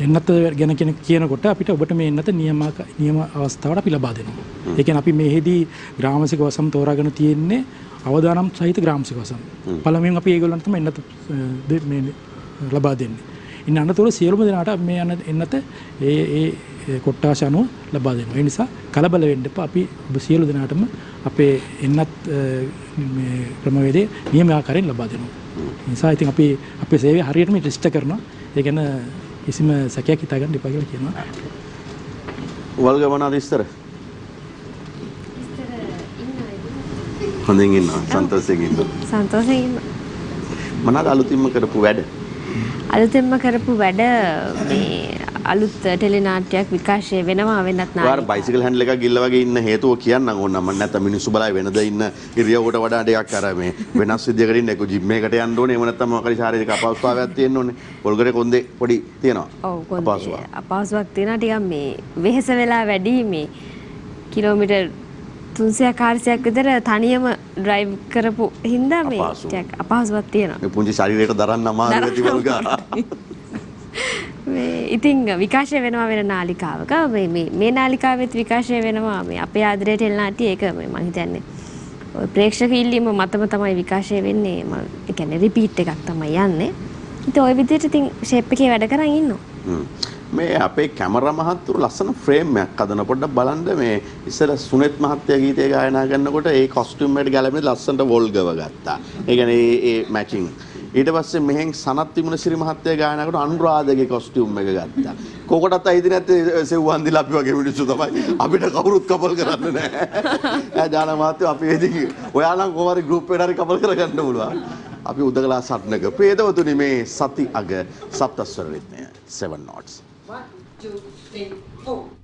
එන්නත ගැන කියනකොට අපිට ඔබට මේ එන්නත නියම අවස්ථාවට අපි ලබා දෙනවා. ඒ කියන්නේ අපි මේෙහිදී ග්‍රාමසික වසම් තෝරාගෙන තියෙන්නේ අවදානම් සහිත ග්‍රාමසික වසම්. පළමුවෙන් අපි ඒගොල්ලන්ට තමයි එන්නත මේ ලබා දෙන්නේ. ඉන්න අනතුරු සියලුම දෙනාට මේ එන්නත ඒ කොට්ටාශ අනුව ලබා දෙනවා. ඒ නිසා කලබල වෙන්න එපා. අපි සියලු දෙනාටම අපේ එන්නත් මේ ක්‍රමවේදයේ නියම ආකාරයෙන් ලබා දෙනවා. ඒ නිසා ඉතින් අපි අපේ සේවය හරියටම ටෙස්ට් කරනවා. ඒ ගැන කිසිම සැකයක් හිතා ගන්න එපා කියලා කියනවා.
වල්ගමනාද ඉස්තර? හොඳින් ඉන්නවා. සන්තෝෂයෙන් ඉන්නවා.
සන්තෝෂයෙන් ඉන්නවා.
මොනවාද අලුතින්ම කරපු වැඩ?
අලුතෙන්ම කරපු වැඩ මේ අලුත් ටෙලි නාට්‍යයක් විකාශය වෙනවා වෙනත් නාට්‍යයක්.
ඔයාලා බයිසිකල් හැන්ඩල් එකක් ගිල්ල වගේ ඉන්න හේතුව කියන්නම් ඕන මම නැත්නම් මිනිස්සු බලයි වෙනද ඉන්න ඉරියව්වට වඩා ටිකක් අර මේ වෙනස් විදියකට ඉන්න එක ජිම් එකකට යන්න ඕනේ. එහෙම නැත්නම් මොකක් හරි ශාරීරික අපහසුතාවයක් තියෙන්න ඕනේ. පොල්ගරේ කොන්දේ පොඩි තියෙනවා.
ඔව් කොන්දේ අපහසුතාවක් තියෙනවා ටිකක් මේ වෙහෙස වෙලා වැඩි මේ කිලෝමීටර් 300-400ක් විතර තනියම ඩ්‍රයිව් කරපු හින්දා මේ ටිකක් අපහසුතාවක් තියෙනවා.
මේ පුංචි ශරීරයකට දරන්න අමාරු වෙති වල්ගා.
ඉතින් විකාශය වෙනවා වෙන නාලිකාවක මේ නාලිකාවෙත් විකාශය වෙනවා මේ අපේ ආදරේ ටෙලි නාට්‍ය ඒක මම හිතන්නේ ඔය ප්‍රේක්ෂක ඉල්ලීම මතම තමයි විකාශය වෙන්නේ. ඒ කියන්නේ රිපීට් එකක් තමයි යන්නේ. ඉතින් ওই විදිහට ඉතින් ෂේප් එකේ වැඩ කරන් ඉන්නවා.
මේ අපේ කැමරා මහත්තුරු ලස්සන ෆ්‍රේම් එකක් හදන පොඩ්ඩක් බලන්න මේ ඉස්සර සුනෙත් මහත්තයා ගීතය ගායනා කරනකොට ඒ කොස්ටියුම් එකට ගැලපෙන ලස්සනට වෝල්ගව ගත්තා. ඒ කියන්නේ ඒ මැචින් ඊට පස්සේ මෙහෙන් සනත් විමුණසිරි මහත්තයා ගායනා කරන අනුරාධගේ කොස්ටියුම් එක ගත්තා. කොකටත් අයිති නැත්තේ සෙව්වන් දිලා අපි වගේ මිනිස්සු තමයි. අපිට කවුරුත් කපල් කරන්න නැහැ. ජාන මහත්තයා අපි ඉතින් ඔයාලා කොහොමරි ගෲප් එකට හරි කපල් කරගන්න පුළුවන්. අපි උදකලා සටනක ප්‍රේතවතුනි මේ සති අග සප්තස්වර රිද්මය 7 notes.
1 2 3 4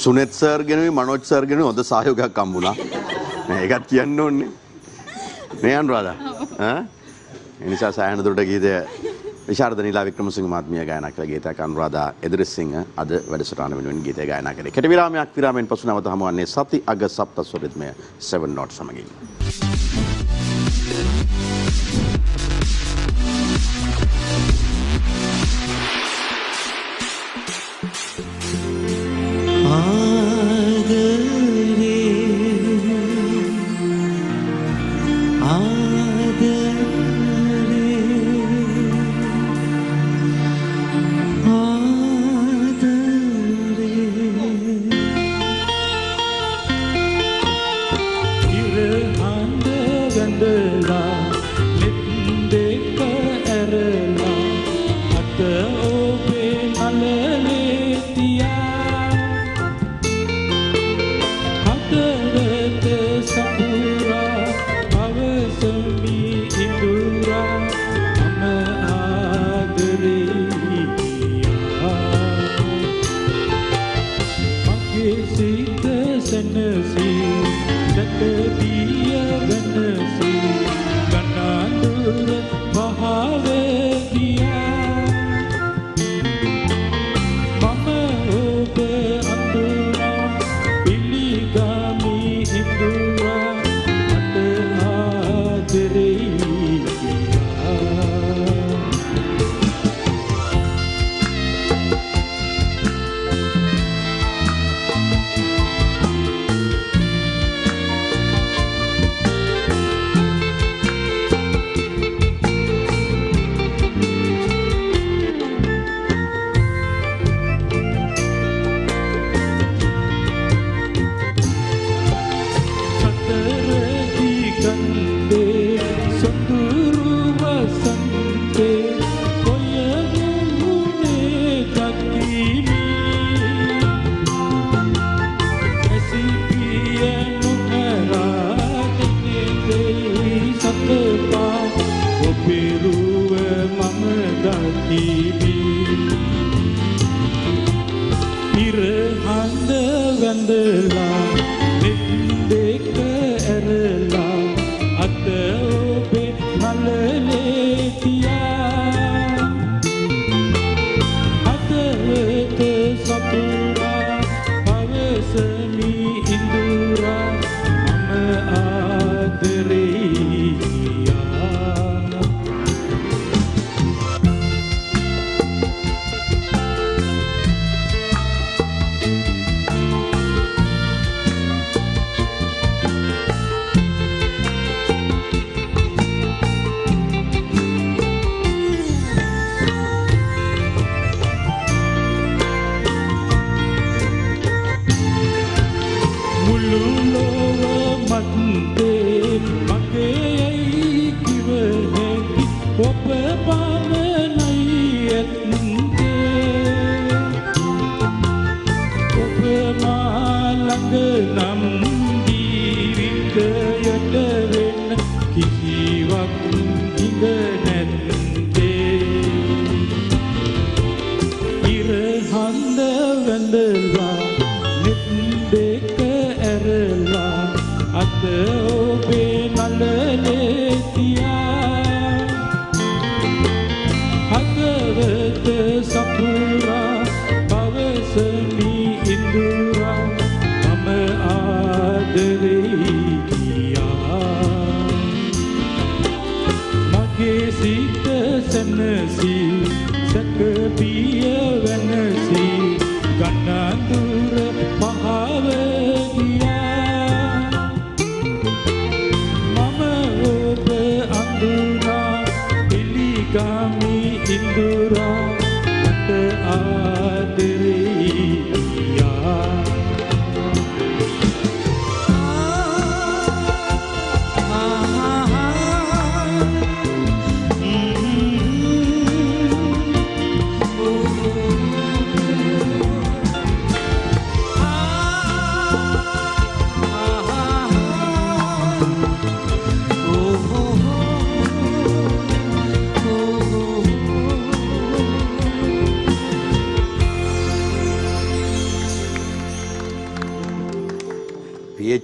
සුනෙත් සර් ගෙනුයි මනෝජ් සර් ගෙනුයි හොඳ සහයෝගයක් හම්බුණා. මේකත් කියන්න ඕනේ. නේ අනුරාධා. ඈ? ඒ නිසා සායන දුරට ගීතය විශාරද නීලා වික්‍රමසිංහ මහත්මිය ගායනා කළ ගීතයක් අනුරාධා එදිරිසිංහ අද වැඩසටහන වෙනුවෙන් ගීතය ගායනා කළේ. කෙටි විරාමයක් විරාමයෙන් පසු නැවත හමුවන්නේ සති අග සප්තස්ව රිද්මය 7 not සමගින්.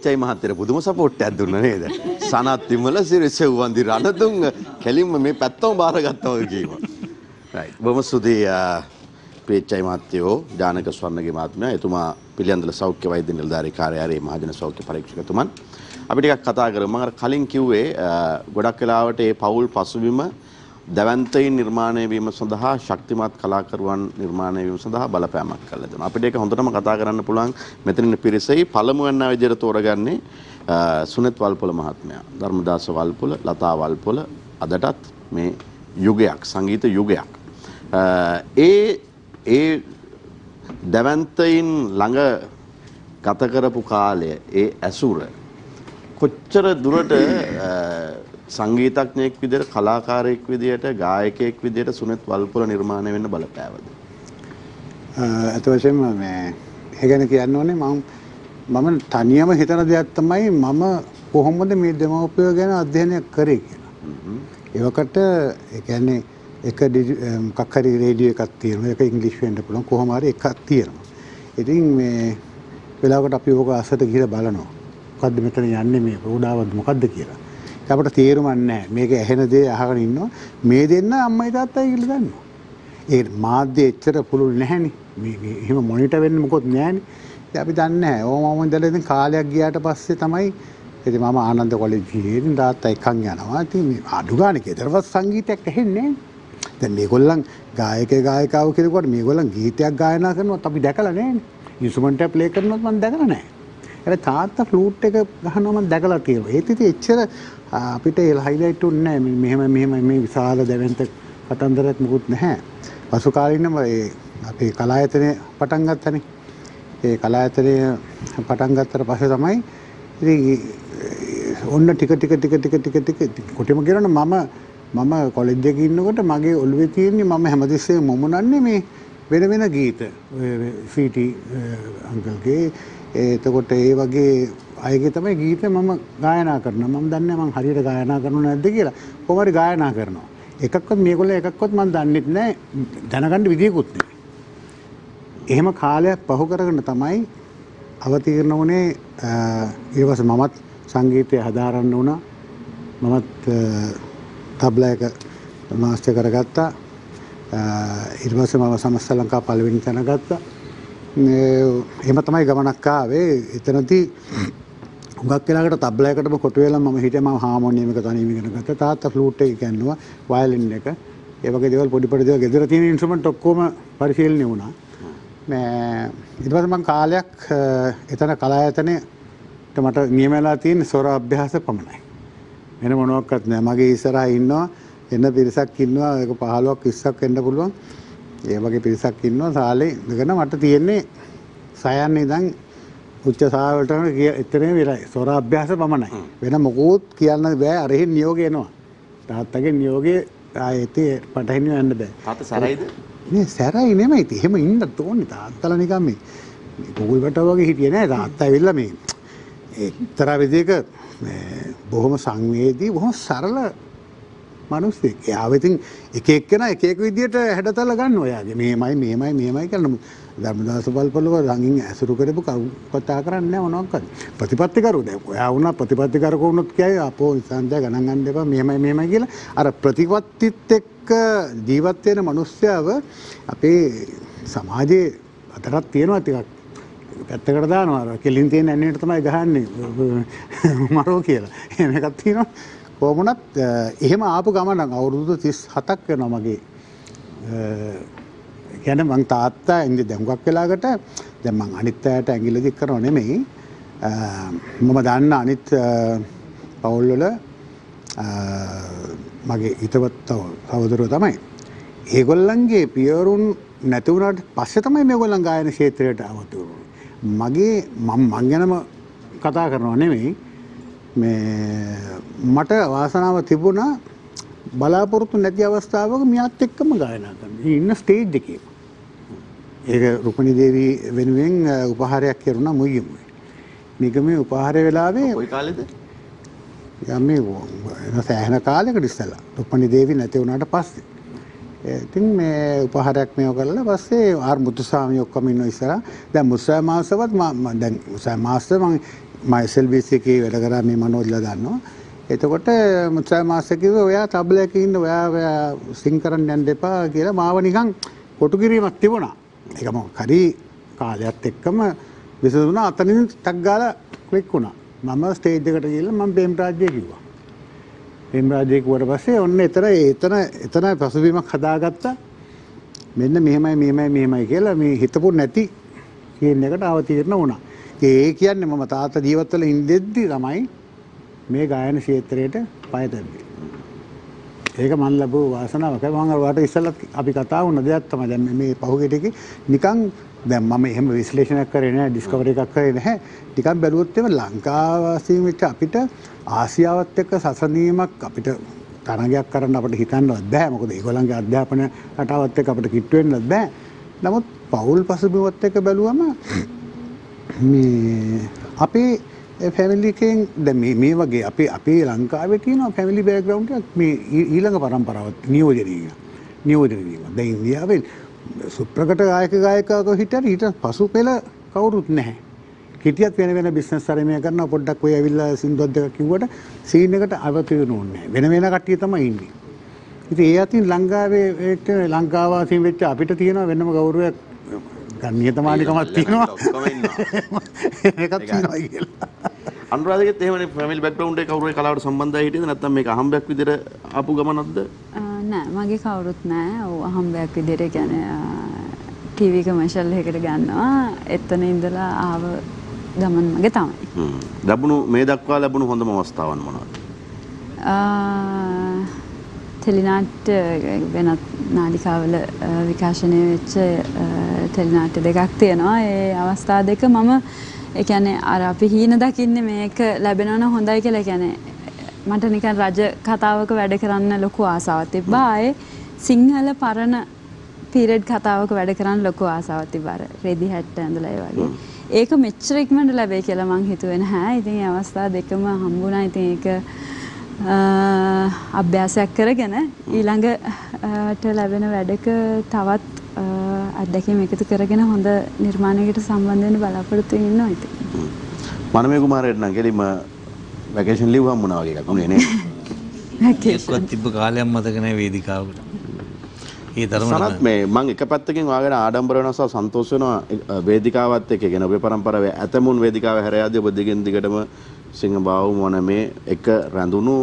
පේච්චයි මහත්තයට පුදුම සපෝට් එකක් දුන්නා නේද? සනත් විමල සිරිසෙව් වන්දි රණතුංග කෙලින්ම මේ පැත්තම බාරගත්තා වගේ කිව්වා. right. බොහොම ස්තුතියි පේච්චයි මහත්තයෝ ජානක ස්වර්ණගේ මහත්මයා. එතුමා පිළියන්දල සෞඛ්‍ය වෛද්‍ය නිලධාරී කාර්යාලයේ මහජන සෞඛ්‍ය පරීක්ෂකතුමන්. අපි ටිකක් කතා කරමු. මම අර කලින් කිව්වේ ගොඩක් වෙලාවට මේ පෞල් පසුබිම දැවැන්තයින් නිර්මාණය වීම සඳහා ශක්තිමත් කලාකරුවන් නිර්මාණය වීම සඳහා බලපෑමක් කළා දෙනවා. අපිට ඒක හොඳටම කතා කරන්න පුළුවන් මෙතනින් පිරිසෙයි පළමු වෙන විදිහට තෝරගන්නේ සුනිත් වල්පොල මහත්මයා. ධර්මදාස වල්පොල, ලතා වල්පොල අදටත් මේ යුගයක් සංගීත යුගයක්. ඒ දැවැන්තයින් ළඟ ගත කරපු කාලය ඒ ඇසුර කොච්චර දුරට සංගීතඥයෙක් විදිහට කලාකාරයෙක් විදිහට ගායකයෙක් විදිහට සුනිත් වල්පොල නිර්මාණය වෙන්න බලපෑවද?
අත වශයෙන්ම මේ ඒ ගැන කියන්න ඕනේ මම තනියම හිතන දෙයක් තමයි මම කොහොමද මේ දෙමව්පියෝ ගැන අධ්‍යයනය කරේ කියලා. ඒවකට ඒ කියන්නේ එක මොකක් හරි රේඩියෝ එකක් තියෙනවා, ඒක ඉංග්‍රීසි වෙන්න පුළුවන්, කොහොම හරි එකක් තියෙනවා. ඉතින් මේ වෙලාවකට අපි ඕක අසට ගිහලා බලනවා. මොකද්ද මෙතන යන්නේ මේ ප්‍රෝඩාවද මොකද්ද කියලා. අපට තේරුමක් නැහැ. මේක ඇහෙන දේ අහගෙන ඉන්නවා. මේ දෙන්න අම්මයි තාත්තයි කියලා දන්නවා. ඒ මාධ්‍ය එච්චර පුළුල් නැහැනේ. මේ එහෙම මොනිටර් වෙන්න මොකොත් නැහැනේ. ඉතින් අපි දන්නේ නැහැ. ඕම ඉඳලා ඉතින් කාලයක් ගියාට පස්සේ තමයි ඉතින් මම ආනන්ද කොලෙජ්ජියේ ඉතින් තාත්තා එක්කන් යනවා. ඉතින් මේ අඩු ගානේ කේතරවත් සංගීතයක් ඇහෙන්නේ නැහැ. දැන් මේගොල්ලන් ගායකාව කෙනෙකුට මේගොල්ලන් ගීතයක් ගායනා කරනවත් අපි දැකලා නැහැනේ. ඉන්ස්ට්‍රුමන්ට් එක ප්ලේ කරනවත් මම දැකලා නැහැ. ඒ තාත්තා ෆ්ලූට් එක ගහනවා මම දැකලා තියෙනවා. ඒත් ඉතින් එච්චර අපිට ඒ හයිලයිට් උන්නේ නැහැ. මෙහෙම මේ විශාල දැවැන්ත කතන්දරයක් මුකුත් නැහැ. පසු කාලිනම අපේ කලායතනය පටන් ගත්තනේ. ඒ කලායතනය පටන් ගත්තට පස්සේ තමයි ඉතින් ඔන්න ටික කොටිම කියනවා මම කොලෙජ් එකේ ඉන්නකොට මගේ ඔළුවේ තියෙන්නේ මම හැමතිස්සෙම මොමුනන්නේ මේ වෙන ගීත. සීටි අංකල්ගේ එතකොට ඒ වගේ අයගේ තමයි ගීත මම ගායනා කරනවා. මම දන්නේ මම හරියට ගායනා කරනව නැද්ද කියලා. කොහොම හරි ගායනා කරනවා. එකක්වත් මේගොල්ලෝ එකක්වත් මම දන්නෙත් නැහැ. දැනගන්න විදියකුත් නැහැ. එහෙම කාලයක් පහු කරගෙන තමයි අවතීර්ණ වුණේ. ඊවස මමත් සංගීතය හදාරන්න වුණා. මමත් තබ්ලා එක මාස්ටර් කරගත්තා. ඊට පස්සේ මම සමස්ත ලංකා පළවෙනි තැන ගත්තා. එහෙම තමයි ගමනක් ආවේ. එතනදී හුඟක් වෙලාකට තබ්ලා එකටම කොටු වෙලා මම හිටියා. මම හාමෝනියම් එක තනියම ඉගෙන ගත්තා. තාත්තා ෆ්ලූට් එක ඉගෙනුවා, වයලින් එක. ඒ වගේ දේවල් පොඩි දේවල් ගෙදර තියෙන ඉන්ස්ට්‍රුමන්ට් ඔක්කොම පරිශීලනය වුණා. ඊට පස්සේ මම කාලයක් එතන කලායතනයේ මට නියම වෙලා තියෙන ස්වර අභ්‍යාස පමණයි. වෙන මොනවත් නැහැ. මගේ ඉස්සරහා ඉන්නවා එන්න පිරිසක් ඉන්නවා. ඒක 15ක් 20ක් වෙන්න පුළුවන්. ඒ වගේ පිරිසක් ඉන්නවා සාලේ ඉඳගෙන මට තියෙන්නේ සයන් ඉඳන් උච්ච සාවලට එතරම් විතරයි. ස්වර අභ්‍යාස පමණයි. වෙන මොකුත් කියන්න බෑ. අරහෙන් නියෝගය එනවා. තාත්තගේ නියෝගයේ ආයෙත් පටහින්න යන්න බෑ.
තාත්තා සැරයිද?
නේ සැරයි නෙමෙයි. එහෙම ඉන්න තෝන්නේ තාත්තලා නිකන් මේ කුකුල් බට වගේ හිටියේ නෑ. තාත්තා ඇවිල්ලා මේ එක්තරා විදිහක බොහොම සංවේදී බොහොම සරල මිනිස්සෙක්. එයාව ඉතින් එක එක්කෙනා එක එක විදිහට හැඩතල ගන්න ඔයාගේ. මෙහෙමයි කියලා ධර්මදාස වල්පොලව ළඟින් ඇසුරු කරපු කතා කරන්නේ නැහැ මොනවාක්වත්. ප්‍රතිපත්ති කරු දැන් ඔයා වුණා ප්‍රතිපත්ති කරක වුණොත් කියයි අපෝ සංජය ගණන් ගන්න එපා මෙහෙමයි කියලා. අර ප්‍රතිපත්තිත් එක්ක ජීවත් වෙන මිනිස්සයව අපේ සමාජයේ අතරක් තියෙනවා ටිකක්. පැත්තකට දානවා. අර කෙලින් තියෙන ඇන්නේට තමයි ගහන්නේ මරෝ කියලා. එහෙම එකක් තියෙනවා. කොහොමුණත් එහෙම ආපු ගමන අවුරුදු 37ක් වෙනවා මගේ. කියන්නේ මං තාත්තා ඉන්නේ දැන් හුඟක් වෙලාකට දැන් මං අනිත් අයට ඇඟිල්ල දික් කරනව නෙමෙයි. මම දන්න අනිත් පවුල් වල මගේ හිතවත් සහෝදරයෝ තමයි. ඒගොල්ලන්ගේ පියවරුන් නැති වුණාට පස්සේ තමයි මේගොල්ලන් ගායන ක්ෂේත්‍රයට ආවතු. මගේ මං ගැනම කතා කරනව නෙමෙයි. මට වාසනාව තිබුණා බලාපොරොත්තු නැති අවස්ථාවක මියත් එක්කම ගායනා කරන්න. ඉන්න ස්ටේජ් එකේ. ඒක රුක්මනී දේවී වෙනුවෙන් උපහාරයක් කෙරුණා මුයිගමුවේ. මේකමේ උපහාරය වෙලාවේ
කොයි කාලෙද?
යන්නේ සෑහෙන කාලයකට ඉස්සෙල්ලා. රුක්මනී දේවී නැති වුණාට පස්සේ. ඉතින් මේ උපහාරයක් මේව කරලා පස්සේ ආර් මුතුසාමි ඔක්කොම ඉන්න ඉස්සරහා. දැන් මුස්සා මාස්ටර්වත් දැන් මුස්සා මාස්ටර් SLBC එකේ වැඩ කරා මේ මනෝජ්ලා දන්නවා. එතකොට මුත්‍රා මාස්ටර් කිව්වා ඔයා තබ්ල එකේ ඉන්න ඔයා සිං කරන්න යන්න එපා කියලා මාව නිකන් කොටු කිරීමක් තිබුණා. ඒක මොකක් හරි කාලයත් එක්කම විසඳුණා. අතනින් ටක් ගාලා ක්ලික් වුණා. මම ස්ටේජ් එකට ගිහලා මම ප්‍රේමරාජ්‍ය කිව්වා. ප්‍රේමරාජ්‍ය කිව්වට පස්සේ ඔන්න එතන පසුබිමක් හදාගත්තා. මෙන්න මෙහෙමයි කියලා මේ හිතපො නැති කියන එකට අවතීර්ණ වුණා. ඒ කියන්නේ මම තාත්තා ජීවත් වෙලා ඉඳෙද්දි තමයි මේ ගායන ක්ෂේත්‍රයට පය තැබුවේ. ඒක මම ලැබුව වාසනාවක්. මම වාට ඉස්සෙල්ලත් අපි කතා වුණ දෙයක් තමයි. දැන් මේ පහුගිය ටිකේ නිකන් දැන් මම එහෙම විශ්ලේෂණයක් කරේ නැහැ, ඩිස්කවරි එකක් කරේ නැහැ. ටිකක් බැලුවොත් එම ලංකාවාසීන් වෙච්ච අපිට ආසියාවත් එක්ක සසඳීමක් අපිට තරගයක් කරන්න අපිට හිතන්නවත් බෑ. මොකද ඒගොල්ලන්ගේ අධ්‍යාපන රටාවත් එක්ක අපිට කිට්ටු වෙන්නත් බෑ. නමුත් පෞල් පසුබිමත් එක්ක බැලුවම මේ අපේ ෆැමිලි එකෙන් දැන් මේ වගේ අපේ ලංකාවේ තියෙන ෆැමිලි බෑග්ග්‍රවුන්ඩ් එකක් මේ ඊළඟ පරම්පරාවත් නියෝජනය වීම. දැන් ඉන්දියාවේ සුප්‍රකට ගායකයෙකු හිටියට ඊට පසු පෙළ කවුරුත් නැහැ. හිටියත් වෙන බිස්නස් තරමයක් කරනවා. පොඩ්ඩක් ඔය ඇවිල්ලා සින්දුවක් දෙකක් කිව්වට සීන් එකට අවතිරණ ඕනේ නැහැ. වෙන කට්ටිය තමයි ඉන්නේ. ඉතින් ඒ අතින් ලංකාවාසීන් වෙච්ච අපිට තියෙන වෙනම ගෞරවයක් ගන්නියතමානිකමක් තියෙනවා. ඒකත් තියෙනවා කියලා.
අනුරාධගෙත් එහෙමනේ ෆැමිලි බෑග්ග්‍රවුන්ඩ් එක කවුරු කලාවට සම්බන්ධයි හිටියද නැත්නම් මේක අහම්බයක් විදිහට ආපු ගමනක්ද?
නෑ මගේ කවුරුත් නෑ. ඔව් අහම්බයක් විදිහට කියන්නේ ටීවී කමර්ෂල් එකකට ගන්නවා. එතන ඉඳලා ආව ගමන් මගේ තමයි.
ලැබුණු මේ දක්වා ලැබුණු හොඳම අවස්ථාවන් මොනවද?
ටෙලිනාට්‍ය වෙනත් නාලිකාවල විකාශනය වෙච්ච ටෙලිනාට්‍ය දෙකක් තියෙනවා. ඒ අවස්ථා දෙක මම ඒ කියන්නේ අර අපි හීන දකින්නේ මේක ලැබෙනවා නම් හොඳයි කියලා. ඒ කියන්නේ මට නිකන් රජ කතාවක වැඩ කරන්න ලොකු ආසාවක් තිබ්බා. ආයේ සිංහල පරණ පීරියඩ් කතාවක වැඩ කරන්න ලොකු ආසාවක් තිබ්බා. රෙදි හැට්ට ඇඳලා ඒ වගේ. ඒක මෙච්චර ඉක්මනට ලැබෙයි කියලා මං හිතුවේ නැහැ. ඉතින් මේ අවස්ථා දෙකම හම්බුණා. ඉතින් ඒක අභ්‍යාසයක් කරගෙන ඊළඟට ලැබෙන වැඩක තවත් අත්දැකීම් එකතු කරගෙන හොඳ නිර්මාණයකට සම්බන්ධ වෙන්න බලාපොරොත්තු වෙනවා. ඉතින්
මනමේ කුමාරයට නම් කෙලිම වැකේෂන් ලීව් හම්බුණා වගේ එකක් නේ.
ඒකවත් තිබ්බ කාලයක් මතක නැහැ වේදිකාවකට. ඒ තරමට
සනත් මේ මම එක පැත්තකින් වාගෙන ආඩම්බර වෙනවා සහ සන්තෝෂ වෙනවා වේදිකාවත් එක්ක කියන ඔබේ පරම්පරාවේ ඇතමුන් වේදිකාව හැර යද්දී ඔබ දිගින් දිගටම සිංහබාහු මොනමේ එක රැඳුණු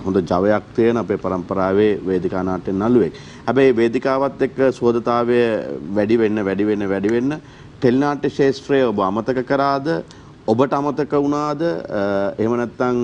හොඳ ජවයක් තියෙන අපේ පරම්පරාවේ වේදිකා නාට්‍ය නළුවෙක්. හැබැයි වේදිකාවත් එක්ක සුවදතාවය වැඩි වෙන්න ටෙලිනාට්‍ය ශාස්ත්‍රය ඔබ අමතක කරාද? ඔබට අමතක වුණාද? එහෙම නැත්නම්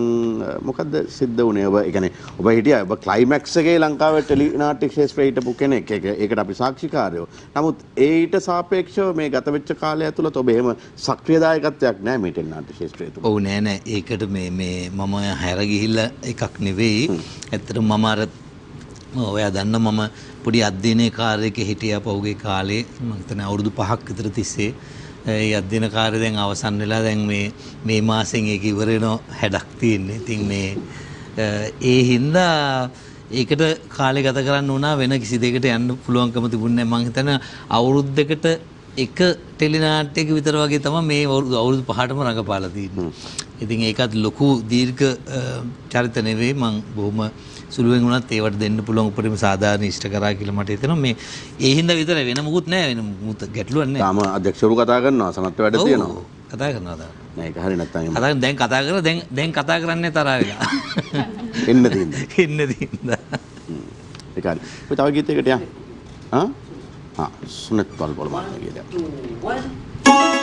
මොකද්ද සිද්ධ වුණේ? ඔබ කියන්නේ ඔබ හිටියා ඔබ ක්ලයිමැක්ස් එකේ ලංකාවේ ටෙලිනාට්‍ය ශාස්ත්‍රයේ හිටපු කෙනෙක්. ඒකට අපි සාක්ෂිකාරයෝ. නමුත් ඊට සාපේක්ෂව මේ ගත වෙච්ච කාලය ඇතුළත ඔබ එහෙම සක්‍රීය දායකත්වයක් නැහැ මේ ටෙලිනාට්‍ය ශාස්ත්‍රය තුළ.
ඔව් නෑ. ඒකට මේ මම හැර ගිහිල්ලා එකක් නෙවෙයි. ඇත්තටම මම අර ඔයා දන්න මම පොඩි අධ්‍යයනයේ කාර්යයක හිටියා පහුගිය කාලේ. මම හිතන්නේ අවුරුදු 5ක් විතර තිස්සේ. ඒ අධ්‍යයන කාර්යය දැන් අවසන් වෙලා දැන් මේ මාසෙන් ඒක ඉවර වෙන හැඩක් තියෙන්නේ. ඉතින් ඒ හින්දා ඒකට කාලය ගත කරන්න වුණා. වෙන කිසි දෙයකට යන්න පුළුවන්කම තිබුණේ නැහැ. මම හිතන්නේ අවුරුද්දකට එක ටෙලිනාට්‍යයක විතර වගේ තමයි මේ අවුරුදු 5ටම රඟපාලා තියෙන්නේ. ඉතින් ඒකත් ලොකු දීර්ඝ චරිත නෙවෙයි. මම බොහොම සුළුවෙන් වුණත් ඒවට දෙන්න පුළුවන් උපරිම සාධාරණ ඉෂ්ට කරා කියලා මට හිතෙනවා. මේ ඒ හින්දා විතර වෙන මොකුත් නැහැ. වෙන මොකුත් ගැටලුවක් නැහැ.
තාම අධ්‍යක්ෂවරු කතා කරනවා. සමත් වැඩ තියෙනවා.
කතා කරනවා තාම.
නෑ ඒක හරිය නැත්තම්
දැන් කතා කරලා දැන් කතා කරන්නේ තරහ වෙලා.
එන්න තියෙනවා.
ඒක
හරි. ඔය තව ගීතයකට යන්න. සුනත් බල්බල් මාර්ගය කියලා.
Mama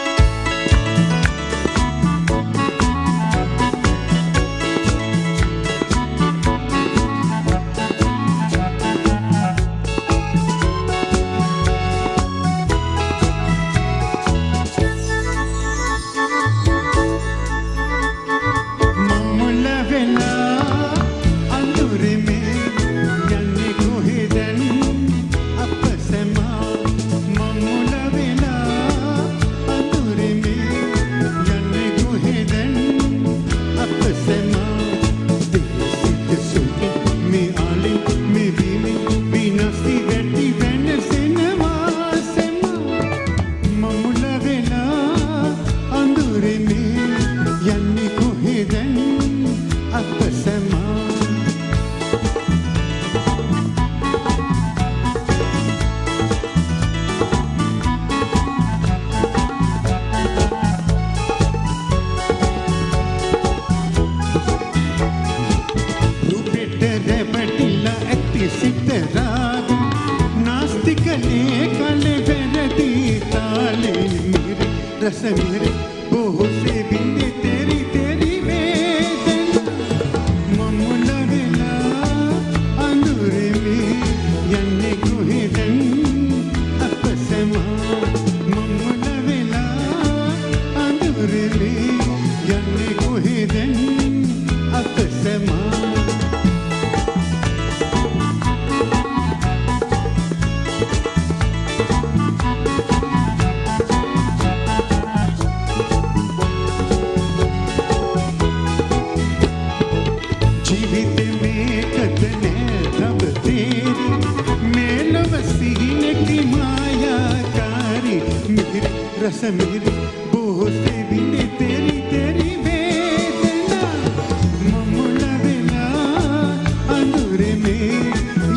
रस मेरे बोह से बिंदे तेरी तेरी वेदना ममुल वेला अंदुरे में यन्ने कुहिदन अपसमा ममुल वेला अंदुरे में यन्ने कुहिदन अपसमा रस मेरे बोह से बिंदे तेरी तेरी वेदना ममुल वेला अंदुरे में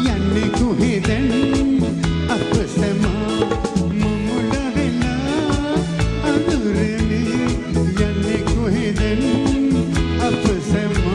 यन्ने कुहिदन अपसमा ममुल वेला अंदुरे में यन्ने कुहिदन अपसमा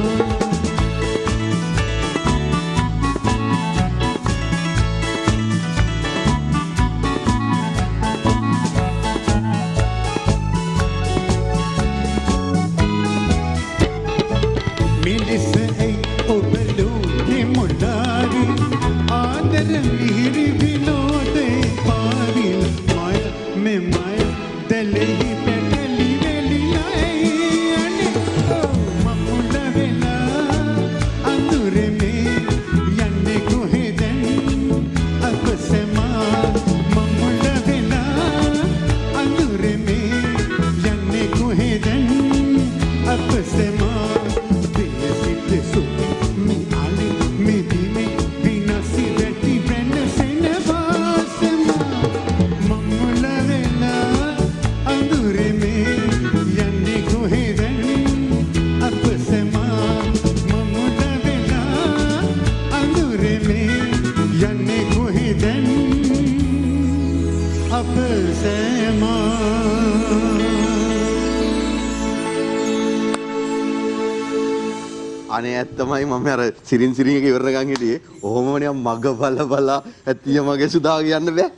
අනේ ඇත්තමයි මම අර සිරින් සිරින් එක ඉවරනකන් හිටියේ. ඔහොමනේ මග බල ඇතිය මගේ සුදා කියන්න බෑ.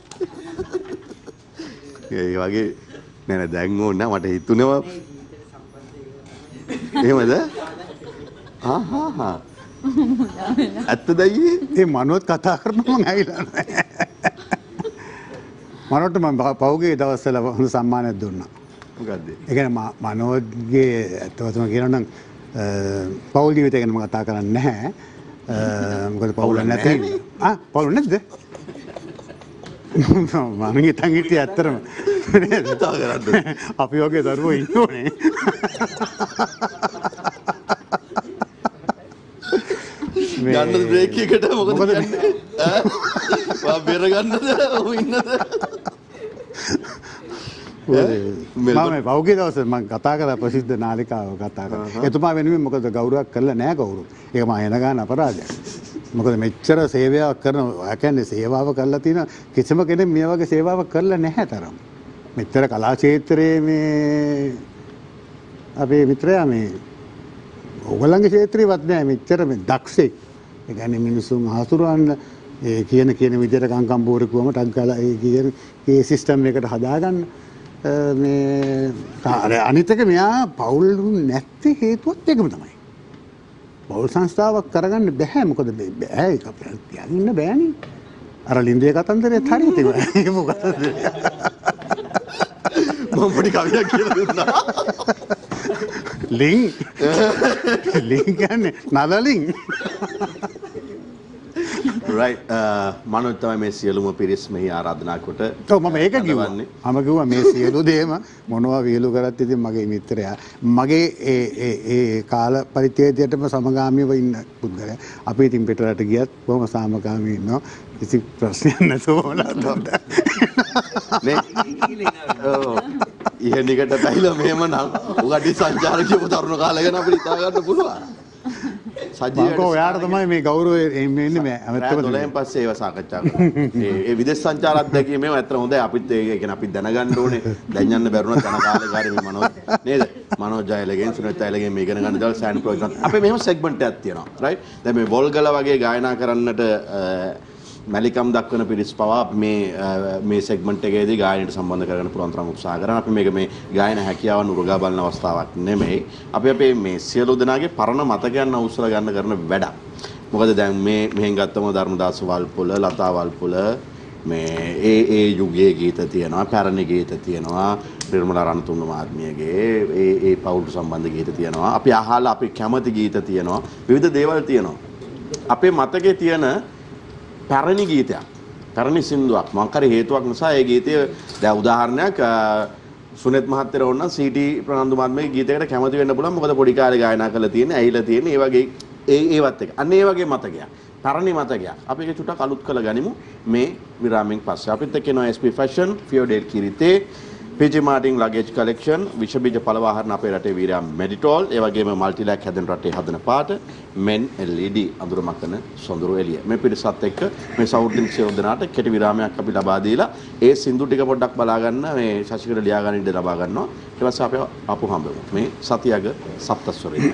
ඒ වගේ නෑ දැන් ඕන නෑ මට හිතුනේම එහෙමද? හා ඇත්තද අයියේ?
ඒ මනෝත් කතා කරනවා මම ඇවිල්ලා නෑ. මනෝට මම පෞගේ දවස්වල හොඳ සම්මානයක් දුන්නා.
මොකද්ද?
ඒ කියන්නේ මනෝගේ ඇත්තටම කියනවා නම් පෞල් ජීවිතය ගැන මම කතා කරන්නේ නැහැ. මොකද පෞල් නැති. පෞල් නැද්ද? මම හිතන් හිටියේ ඇත්තටම.
කතා කරන්නේ.
අපි වගේ දරුවෝ ඉන්නෝනේ.
ගන්න බ්‍රේක් එකට මොකද කියන්නේ? ඈ බෙර ගන්නද? ඔහු ඉන්නද?
මම පෞගේ දවසේ මම කතා කරලා ප්‍රසිද්ධ නාලිකාව කතා කරා. එතුමා වෙනුවෙන් මොකද ගෞරවයක් කරලා නැහැ කවුරු. ඒක මම එන ගන්න අපරාධයක්. මොකද මෙච්චර සේවයක් කරන, ඒ කියන්නේ සේවාව කරලා තියෙන කිසිම කෙනෙක් මේ වගේ සේවාවක් කරලා නැහැ තරම්. මෙච්චර කලා ක්ෂේත්‍රයේ මේ අපේ මිත්‍රයා මේ ඕගොල්ලන්ගේ ක්ෂේත්‍රේවත් නෑ මෙච්චර මේ දක්ෂෙක්. ඒ කියන්නේ මිනිසුන් හසුරවන්න ඒ කියන විදිහට කංකම් බෝරකුවම ටක් ගාලා ඒ කියන ඒ සිස්ටම් එකට හදාගන්න මේ අනිත් එක මෙයා පවුල් නැති හේතුවත් ඒකම තමයි. පවුල් සංස්ථාවක් කරගන්න බෑ මොකද බෑ ඒක අපිට කියන්න බෑනේ. අර ලින්දේ කතන්දරේත් හරියට ඒක මොකද?
මම පොඩි කවියක් කියලා දුන්නා.
ලිං කියන්නේ නලලිං.
right මනෝජ් තමයි මේ සියලුම පිරිස් මෙහි ආරාධනා කොට.
ඔව් මම ඒක කිව්වා. මම කිව්වා මේ සියලු දේම මොනවා වියලු කරත් ඉතින් මගේ මිත්‍රයා මගේ ඒ කාල පරිච්ඡේදයටම සමගාමීව ඉන්න පුද්ගලයා. අපි ඉතින් පිටරට ගියත් බොහොම සාමකාමී ඉන්නවා. කිසි ප්‍රශ්නයක් නැතුව
නේ. ඔව්. ඉහෙනිකට පැහිලා මෙහෙම නම් උගඩි සංචාරකයෝ තරුණ කාලේ ගැන අපිට හිතා ගන්න පුළුවන්.
සජීවීව ඔයාට තමයි මේ ගෞරවය එන්නේ මේ
අමතක 12න් පස්සේ ඒව සාකච්ඡා කරනවා. ඒ විදේශ සංචාර අධ්‍යක්ෂකේ මේව ඇත්තට හොඳයි. අපිත් ඒක කියන්නේ අපි දැනගන්න ඕනේ. දැන් යන්න බැරුණා යන කාලේ මේ මනෝජ් නේද? මනෝජ් ජයලගෙන් සුනිත් ජයලගෙන් මේ ඉගෙන ගන්න දවල් සෑන් ප්‍රොජෙක්ට් අපේ මෙහෙම සෙග්මන්ට් එකක් තියෙනවා. රයිට්? දැන් මේ වොල්ගල වගේ ගායනා කරන්නට මැලිකම් දක්වන පිරිස් පවා මේ සෙග්මන්ට් එකේදී ගායනයට සම්බන්ධ කරගන්න පුළුවන් තරම් උත්සාහ කරනවා. අපි මේක මේ ගායන හැකියාවන් උරගා බලන අවස්ථාවක් නෙමෙයි. අපි අපේ මේ සියලු දෙනාගේ පරණ මතකයන් අවශ්‍යලා ගන්න කරන වැඩක්. මොකද දැන් මෙහෙන් ගත්තම ධර්මදාස වල්පොල, ලතා වල්පොල මේ ඒ යුගයේ ගීත තියෙනවා, පැරණි ගීත තියෙනවා, නිර්මලා රණතුංග මහත්මියගේ ඒ පෞල් සම්බන්ධ ගීත තියෙනවා. අපි අහලා අපි කැමති ගීත තියෙනවා. විවිධ දේවල් තියෙනවා. අපේ මතකයේ තියෙන පැරණි ගීතයක්, පැරණි සින්දුවක් මොකක් හරි හේතුවක් නිසා ඒ ගීතය දැන් උදාහරණයක් සුනෙත් මහත්තයා වුණා සීටි ප්‍රනන්දු මහත්මයාගේ ගීතයකට කැමති වෙන්න පුළුවන්. මොකද පොඩි කාලේ ගායනා කරලා තියෙන්නේ, ඇහිලා තියෙන්නේ. ඒ වගේ ඒවත් එක. අන්න ඒ වගේ මතකයක්. පැරණි මතකයක්. අපි ඒක චුට්ටක් අලුත් කරලා ගනිමු මේ විරාමයෙන් පස්සේ. අපිත් එක්ක එනවා SP Fashion, Fiodale කිරිතේ, PG Martin luggage collection, විෂබීජ පළවාහන අපේ රටේ වීරයා Meditol, ඒ වගේම multilac හැදෙන රටේ හදන පාට, men LED අඳුර මකන සොඳුරු එළිය. මේ පිරිසත් එක්ක මේ සෞර්ධින් සියලු දෙනාට කෙටි විරාමයක් අපි ලබා දීලා ඒ සින්දු ටික පොඩ්ඩක් බලා ගන්න මේ ශශිකර ලියා ගන්න ඉඩ ලබා ගන්නවා. ඊට පස්සේ අපි ආපහු හම්බෙමු. මේ සතියග සප්තස්වරේ.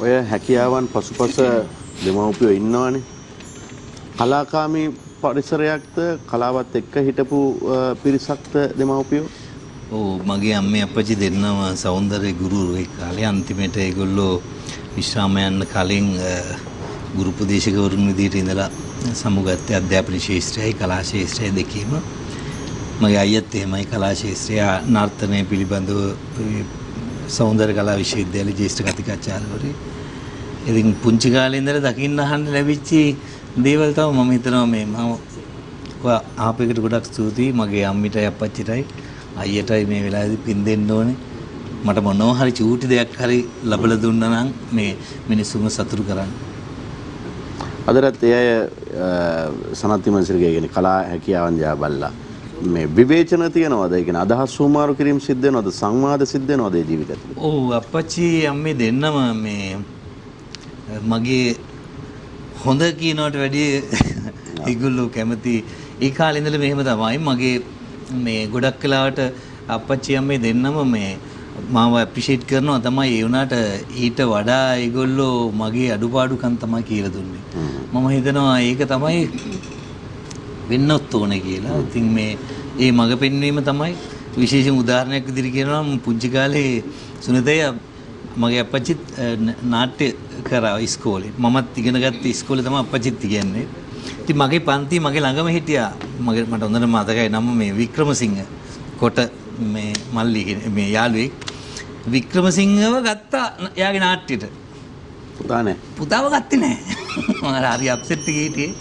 ඔය හැකියාවන් පසුපස දෙමව්පියෝ ඉන්නවනේ. කලාකාමී පරිසරයක්ද කලාවත් එක්ක හිටපු පිරිසක්ද දෙමව්පියෝ?
ඔව් මගේ අම්මේ අප්පච්චි දෙන්නම සෞන්දර්ය ගුරුවරු ඒ කාලේ අන්තිමට ඒගොල්ලෝ විශ්‍රාම යන්න කලින් ගුරු උපදේශකවරුන් විදිහට ඉඳලා සමුගත්තේ අධ්‍යාපන ශාස්ත්‍රයයි කලා ශාස්ත්‍රය දෙකේම. මගේ අයියත් එහෙමයි කලා ශාස්ත්‍රය නර්තනය පිළිබඳව සෞන්දර්ය කලා විශ්වවිද්‍යාලයේ ජ්‍යෙෂ්ඨ කතිකාචාර්යවරු. ඉතින් පුංචි කාලේ ඉඳලා දකින්න අහන්න ලැබිච්ච දේවල් තමයි මම හිතනවා මේ මම ආපෙකට ගොඩක් ස්තුතියි මගේ අම්මිටයි අප්පච්චිටයි අයියටයි මේ වෙලාවේදී පින් දෙන්න ඕනේ. මට මොනවා හරි චූටි දෙයක් හරි ලැබලා දුන්නා නම් මේ මිනිස්සුන්ව සතුටු කරන්න.
අදටත් ඒ අය සනත් විමර්ශකගේ කියන්නේ කලා හැකියාවන් දිහා බලලා මේ විවේචන තියනවාද? ඒ කියන්නේ අදහස් සුමාරු කිරීම සිද්ධ වෙනවද? සංවාද සිද්ධ වෙනවද ඒ ජීවිතේ?
ඔව් අප්පච්චි අම්මේ දෙන්නම මේ මගේ හොඳ කියනවට වැඩිය ඒගොල්ලෝ කැමති ඒ කාලේ ඉඳලා මෙහෙම තමයි මගේ මේ ගොඩක් වෙලාවට අප්පච්චි අම්මේ දෙන්නම මේ මාව ඇප්‍රීෂিয়েට් කරනවා තමයි ඒ වුණාට ඊට වඩා ඒගොල්ලෝ මගේ අඩුපාඩුකම් තමයි කියලා දුන්නේ. මම හිතනවා ඒක තමයි වෙන්නත් ඕනේ කියලා. ඉතින් මේ මග පෙන්වීම තමයි විශේෂම උදාහරණයක් විදිහට කියනවා නම් පුංචි කාලේ සුනිතය මගේ අප්පච්චිත් නාට්‍ය කරා ඉස්කෝලේ. මමත් ඉගෙන ගත්ත ඉස්කෝලේ තමයි අප්පච්චිත් ඉගෙනන්නේ. ඉතින් මගේ පන්ති මගේ ළඟම හිටියා. මට හොඳට මතකයි නම මේ වික්‍රමසිංහ කොට මේ මල්ලි මේ යාළුවෙක්. වික්‍රමසිංහව ගත්තා එයාගේ නාට්‍යෙට.
පුතා නෑ.
පුතාව ගත්තේ නෑ. මම හරි අප්සෙට් එකේ හිටියේ.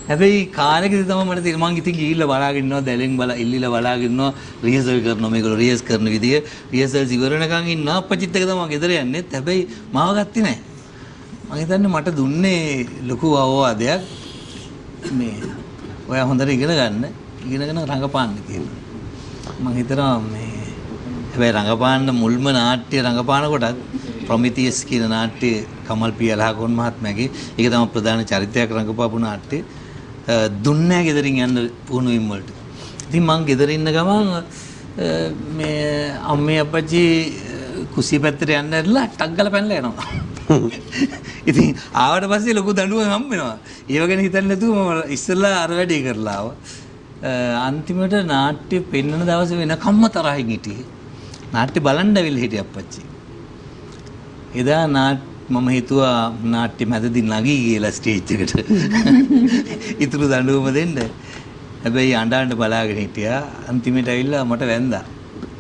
හැබැයි කාලෙකදී තමයි මට තේරෙන්නේ මං ඉතින් ගිහිල්ලා බලාගෙන ඉන්නවා දැලෙන් ඉල්ලීලා බලාගෙන ඉන්නවා රිහර්සල් කරනවා මේගොල්ලෝ රිහර්ස් කරන විදිය රිහර්සල් ඉවර වෙනකන් ඉන්නවා අප්පච්චිත් එක තමයි ගෙදර යන්නේත් හැබැයි මාව ගත්තේ නැහැ මම හිතන්නේ මට දුන්නේ ලොකු අවවාදයක් මේ ඔයා හොඳට ඉගෙනගෙන රංගපාන්න කියලා මම හිතනවා මේ හැබැයි රංගපාන්න මුල්ම නාට්‍ය රංගපාන කොටත් ප්‍රොමිතියස් කියන නාට්‍ය කමල් පී අලහගොන් මහත්මයාගේ ඒක තමයි ප්‍රධාන චරිතයක් රංගපාපු නාට්‍ය දුන්නේ ගෙදරින් යන්න පුහුණුවීම් වලට. ඉතින් මං ගෙදර ඉන්න ගමන් මේ අම්මේ අප්පච්චි කුස්සිය පැත්තට යන්න ඇරලා ටක් ගාලා පැනලා යනවා. ඉතින් ආවට පස්සේ ලොකු දඬුවම් හම්බ වෙනවා. ඒව ගැන හිතන්නේ නැතුව මම ඉස්සෙල්ලා අර වැඩේ කරලා ආවා. අන්තිමට නාට්‍ය පෙන්වන දවසේ වෙනකම්ම තරහින් හිටියේ. නාට්‍ය බලන්න ඇවිල්ලා හිටියේ අප්පච්චි. එදා මම හිතුවා නාට්‍ය මැදදී නගී කියලා ස්ටේජ් එකට. ඉතුරු දඬුවම දෙන්න. හැබැයි අඬන්න බලාගෙන හිටියා. අන්තිමට ඇවිල්ලා මට වැන්දා.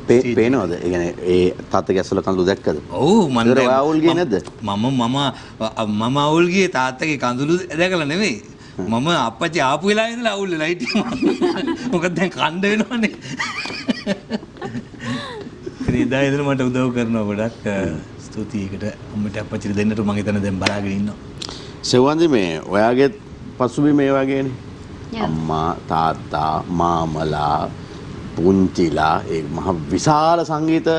පේනවද? ඒ කියන්නේ ඒ තාත්තගේ ඇස්වල කඳුළු දැක්කද?
ඔව් මම
අවුල් ගියේ නැද්ද?
මම අවුල් ගියේ තාත්තගේ කඳුළු දැකලා නෙමෙයි. මම අප්පච්චි ආපු වෙලාවේ ඉඳලා අවුල් වෙලා හිටියා. මොකද දැන් කණ්ඩ වෙනවනේ. ඉතින් ඉතින් මට උදව් කරනවා ගොඩක්. ස්තුතියකට අම්මට අප්පච්චිට දෙන්නට මම හිතන දැන් බලාගෙන ඉන්නවා.
සෙවන්දි මේ ඔයාගේ පසුබිම මේ වගේනේ. අම්මා තාත්තා මාමලා පුංචිලා ඒ මහ විශාල සංගීත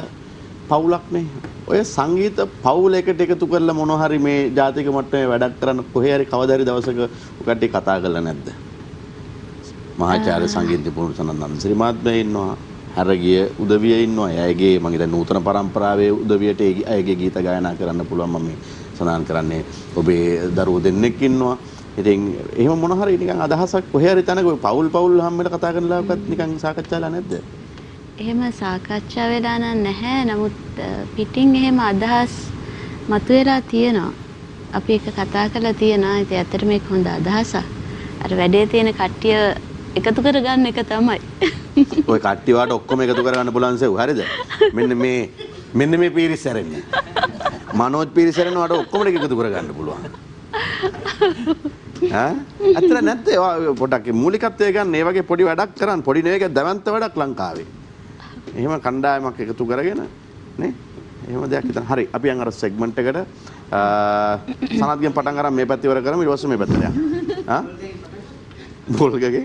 පවුලක්නේ. ඔය සංගීත පවුල එකට එකතු කරලා මොන හරි මේ ජාතික මට්ටමේ වැඩක් කරන්න කොහේ හරි කවදා හරි දවසක උකට කතා කරලා නැද්ද? මහාචාර්ය සංගීත නිපුණු සනත් නන්දසිරි මහත්මයා ඉන්නවා. හරගිය උදවිය ඉන්නවා. එයාගේ මම හිතන්නේ නූතන පරම්පරාවේ උදවියට එයාගේ ගීත ගායනා කරන්න පුළුවන් මම සඳහන් කරන්නේ. ඔබේ දරුවෝ දෙන්නෙක් ඉන්නවා. ඉතින් එහෙම මොන හරි නිකන් අදහසක් කොහේ හරි තැනක ඔය පවුල් හැමෙල කතා කරනලාවත් නිකන් සාකච්ඡාලා නැද්ද?
එහෙම සාකච්ඡා වෙලා නැහැ. නමුත් පිටින් එහෙම අදහස් මතුවලා තියෙනවා. අපි එක කතා කරලා තියෙනවා. ඉතින් ඇත්තට මේක හොඳ අදහසක්. අර වැඩේ තියෙන කට්ටිය එකතු කරගන්න එක තමයි.
ඔය කට්ටිය වාට ඔක්කොම එකතු කරගන්න පුළුවන් සෙව් හරිද? මෙන්න මේ පීරිස් සැරෙන්නේ. මනෝජ් පීරිස් සැරෙන්න වාට ඔක්කොම එකතු කරගන්න පුළුවන්. අතර නැත්තේ පොඩක් මූලිකත්වය ගන්න මේ වගේ පොඩි වැඩක් කරන්න පොඩි නෙවෙයි දැවන්ත වැඩක් ලංකාවේ. එහෙම කණ්ඩායමක් එකතු කරගෙන නේ එහෙම දෙයක් හිතන්න. හරි අපි යන් අර සෙග්මන්ට් එකට සනත්ගෙන් පටන් අරන් මේ පැත්තේ ඉවර කරමු ඊට පස්සේ මේ පැත්තට යන්න. බෝල්ගගේ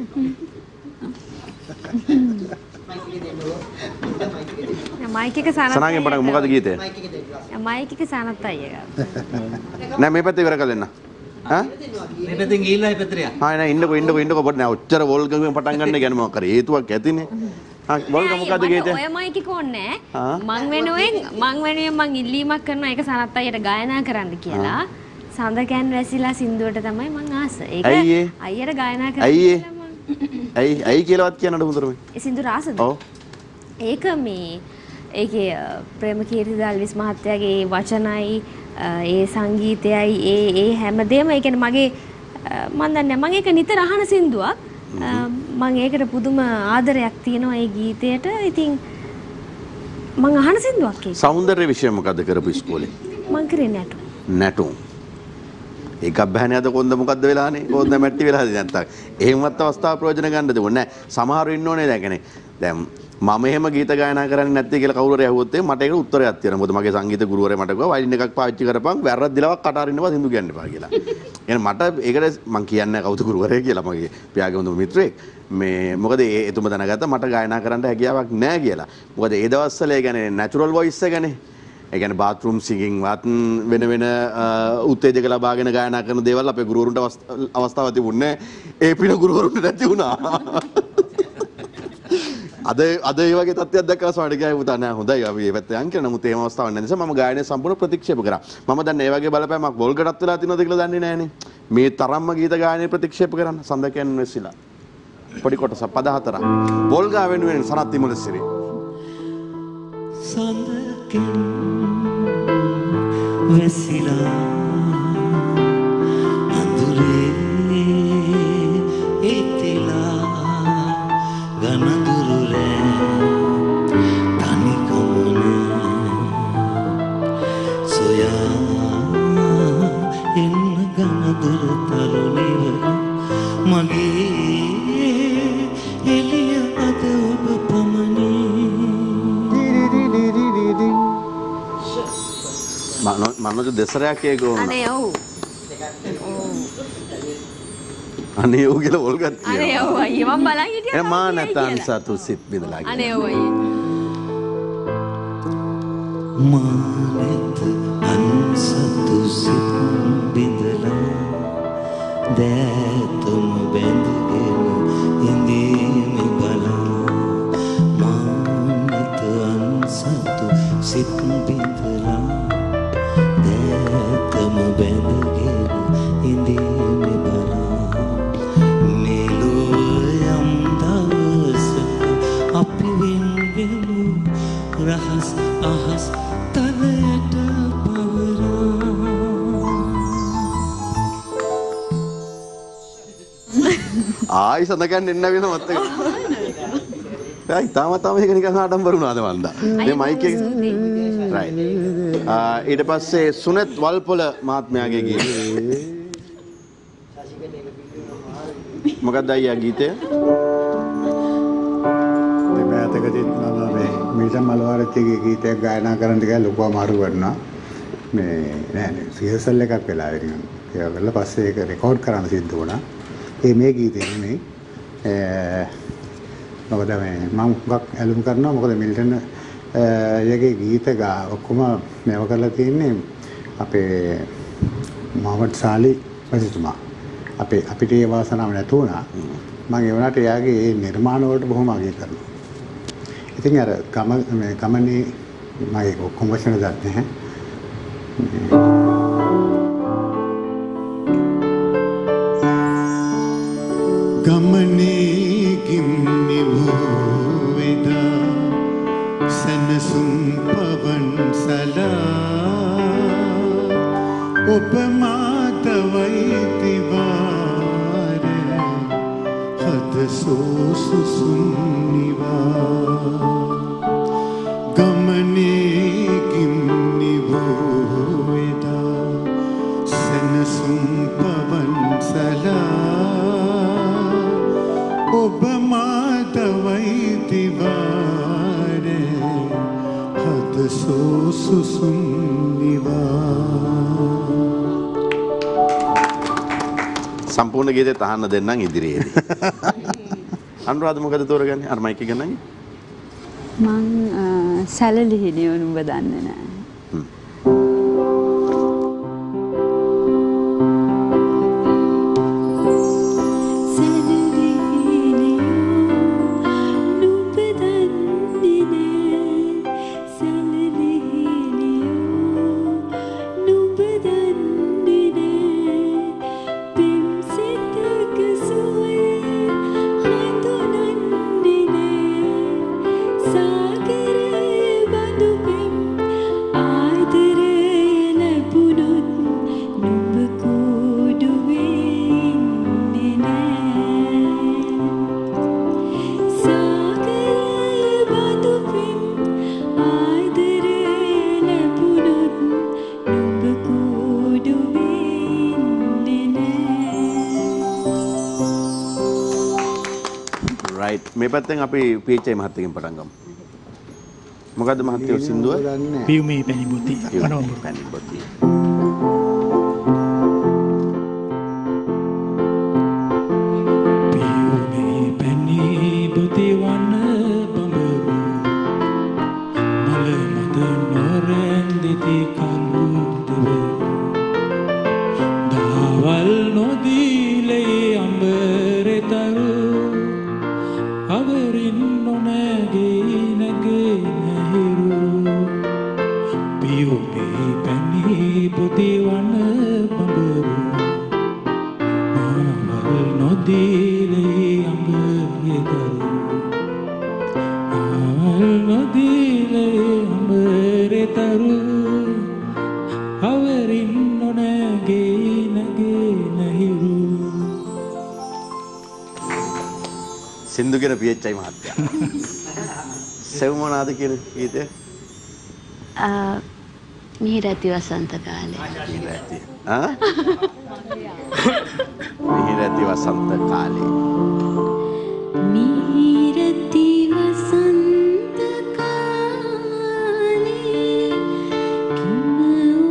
මයික් එක සනත්
සනාගෙන් පටන් මොකද ගීතේ?
මයික් එක සනත් අයියා.
නෑ මේ පැත්තේ ඉවර කරලා එන්න.
මේ පැත්තෙන් ගිහිල්ලා මේ පැත්තට යන්න.
නෑ ඉන්නකෝ පොඩ්ඩක් නෑ ඔච්චර වෝල්ගගෙන් පටන් ගන්න ගැන මොකක් හරි හේතුවක් ඇතිනේ. වල්ග මොකද ගීතය?
ඔය මයික් එක ඕනේ මං වෙනුවෙන් මං ඉල්ලීමක් කරනවා ඒක සනත් අයියට ගායනා කරන්න කියලා. සඳකෑන් වැසිලා සින්දුවට තමයි මං ආස. ඒක අයියට ගායනා කරන්න.
ඇයි කියලාවත් කියන්නට හොඳටම.
ඒ සින්දුව රාසද?
ඔව්.
ඒක මේ ඒකේ ප්‍රේමකීර්ති දල්විස් මහත්තයාගේ වචනයි ඒ සංගීතයයි ඒ හැමදේම ඒ කියන්නේ මගේ මන් දන්නේ මම ඒක නිතර අහන සින්දුවක්. මම ඒකට පුදුම ආදරයක් තියෙනවා ඒ ගීතයට. ඉතින් මම අහන සින්දුවක් ඒක.
සෞන්දර්ය විෂය මොකද්ද කරපු ඉස්කෝලේ?
මං කරේ නැටුම්.
නැටුම්. ඒක අබ්බෑනේ අද කොන්ද මොකද්ද වෙලානේ? කොන්ද මැට්ටි වෙලාද නැත්තම්. එහෙමත් අවස්ථාව ප්‍රයෝජන ගන්න දෙන්නේ නැහැ. සමහරව ඉන්න ඕනේ දැන් කියන්නේ. දැන් මම එහෙම ගීත ගායනා කරන්නේ නැත්තේ කියලා කවුරු හරි අහුවොත් මට ඒකට උත්තරයක් තියෙනවා. මොකද මගේ සංගීත ගුරුවරයා මට කිව්වා වයිලින් එකක් පාවිච්චි කරපන් වැරද්දිලවක් කට අරින්නවා සින්දු කියන්න එපා කියලා. එහෙනම් මට ඒකට මං කියන්නේ කවුද ගුරුවරයා කියලා මගේ පියාගේ හොඳ මිත්‍රයෙක්. මේ මොකද එතුම දැනගත්තා මට ගායනා කරන්න හැකියාවක් නැහැ කියලා. මොකද ඒ දවස්වල ඒ කියන්නේ නැචරල් වොයිස් එකනේ. ඒ කියන්නේ බාත්රූම් සිංගින් වත් වෙන උත්තේජක ලබාගෙන ගායනා කරන දේවල් අපේ ගුරුවරුන්ට අවස්ථාවක් තිබුණේ ඒ පින ගුරුවරුන්ට නැති වුණා. අද ඒ වගේ තත්ත්වයක් දැක්කම සමහරට ගියා පුතා නෑ හොඳයි අපි මේ පැත්තට යන් කියලා. නමුත් එහෙම අවස්ථාවක් නැති නිසා මම ගායනය සම්පූර්ණ ප්‍රතික්ෂේප කරා. මම දන්නේ ඒ වගේ බලපෑමක් වෝල්ගටත් වෙලා තියෙනවද කියලා දන්නේ නෑනේ. මේ තරම්ම ගීත ගායනය ප්‍රතික්ෂේප කරන්න සඳකයන් වෙසිලා. පොඩි කොටස පද 4. වෝල්ගා වෙනුවෙන් සනත් ඉමුලසිරි.
සඳකෙන් වෙසිලා අඳුරේ ඒතිලා ගනදුරුරේ තනිකමන සොයා එන්න ගනදුරු තරුණිව මගේ එළිය අද ඔබ පමණි.
මනෝජ දෙසරයක් ඒක ඕන.
අනේ ඔව්.
අනේ ඔව් කියලා වොල් ගත්තා.
අනේ ඔව් අයියේ මම බලන් හිටියා.
එන මා නැතන් සතු සිත් බිඳලා.
අනේ ඔව් අයියේ.
මා නැතන් සතු සිත් බිඳලා දැතුම බැඳගෙන ඉඳීමි බලා. මා නැතන් සතු සිත් බිඳලා දැතම බැඳගෙන ඉඳීමි බලා. මෙලොව යම් දවසක අපි වෙන්වෙමු රහස් අහස් තලයට පවරා.
ආයි සඳකන් එන්න වෙන මත් එක. දැන් තාම මේක නිකන් ආඩම්බර වුණාද මන්දා. මේ මයික් එක රයිට්. ඊට පස්සේ සුනත් වල්පොල මහත්මයාගේ ගීතය. මොකක්ද අයියා ගීතය?
දෙමෑතකදී මම මේ මීෂා මල්වාරච්චිගේ ගීතයක් ගායනා කරන්න ගියා ලොකු අමාරු වුණා. මේ නෑ රිහර්සල් එකක් වෙලා ඉතින් ඒක කරලා පස්සේ ඒක රෙකෝඩ් කරන්න සිද්ධ වුණා. මේ ගීතේ නෙමෙයි මොකද මේ මම හුඟක් ඇලුම් කරනවා මොකද මිල්ටන් යගේ ගීත ඔක්කොම මේව කරලා තියෙන්නේ අපේ මොහමඩ් සාලි මැතිතුමා. අපිට ඒ වාසනාව නැතු වුණා. මම ඒ වුණාට එයාගේ ඒ නිර්මාණ වලට බොහොම අගය කරනවා. ඉතින් අර ගමනේ මම ඒක ඔක්කොම වචන දන්නේ නැහැ.
ගමනේ ගිම්මි වූවෙදා සනසුම් පවන් සලා ඔබ මාතවයිතිවාර හද සෝසුසුම් නිවා. ගමනේ ගිම්මි වූවෙදා සනසුම් පවන් සලා ඔබ මාතවයිතිවාර හද සෝසුසුම් නිවා.
සම්පූර්ණ ගීතය තහන්න දෙන්නම් ඉදිරියේදී. අනුරාධ මොකද තෝරගන්නේ? අර මයික් එක ගන්නන්නේ?
මං සැලලිහිණිය නුඹ දන්නේ නැහැ.
සැලලිහිණිය නුඹ දන්නේ
මේ පැත්තෙන් අපි PHI මහත්තයකින් පටන් ගමු. මොකද්ද මහත්තයෝ සින්දුව?
පියුමේ පැණිබොති වනවඹුරු.
පැණිබොති.
පියුමේ පැණිබොති වනවඹුරු මල මත නොරැඳිති කලු දෙව දාවල් නොදීලේ අඹරතරු අවරින් නොනැගී නැගේ නැහිරු පියුමේ පැණිබොති වනවඹුරු මාවල් නොදීලේ අඹරතරු මාවල් නොදීලේ අඹරතරු අවරින් නොනැගී නැගේ නැහිරු.
සින්දු කියන PHI මහත්තයා. සෙව් මොනවාද කියන ගීතය?
මිහිරැති වසන්ත කාලේ.
මිහිරැති. මිහිරැති වසන්ත කාලේ.
මිහිරැති වසන්ත කාලේ කිම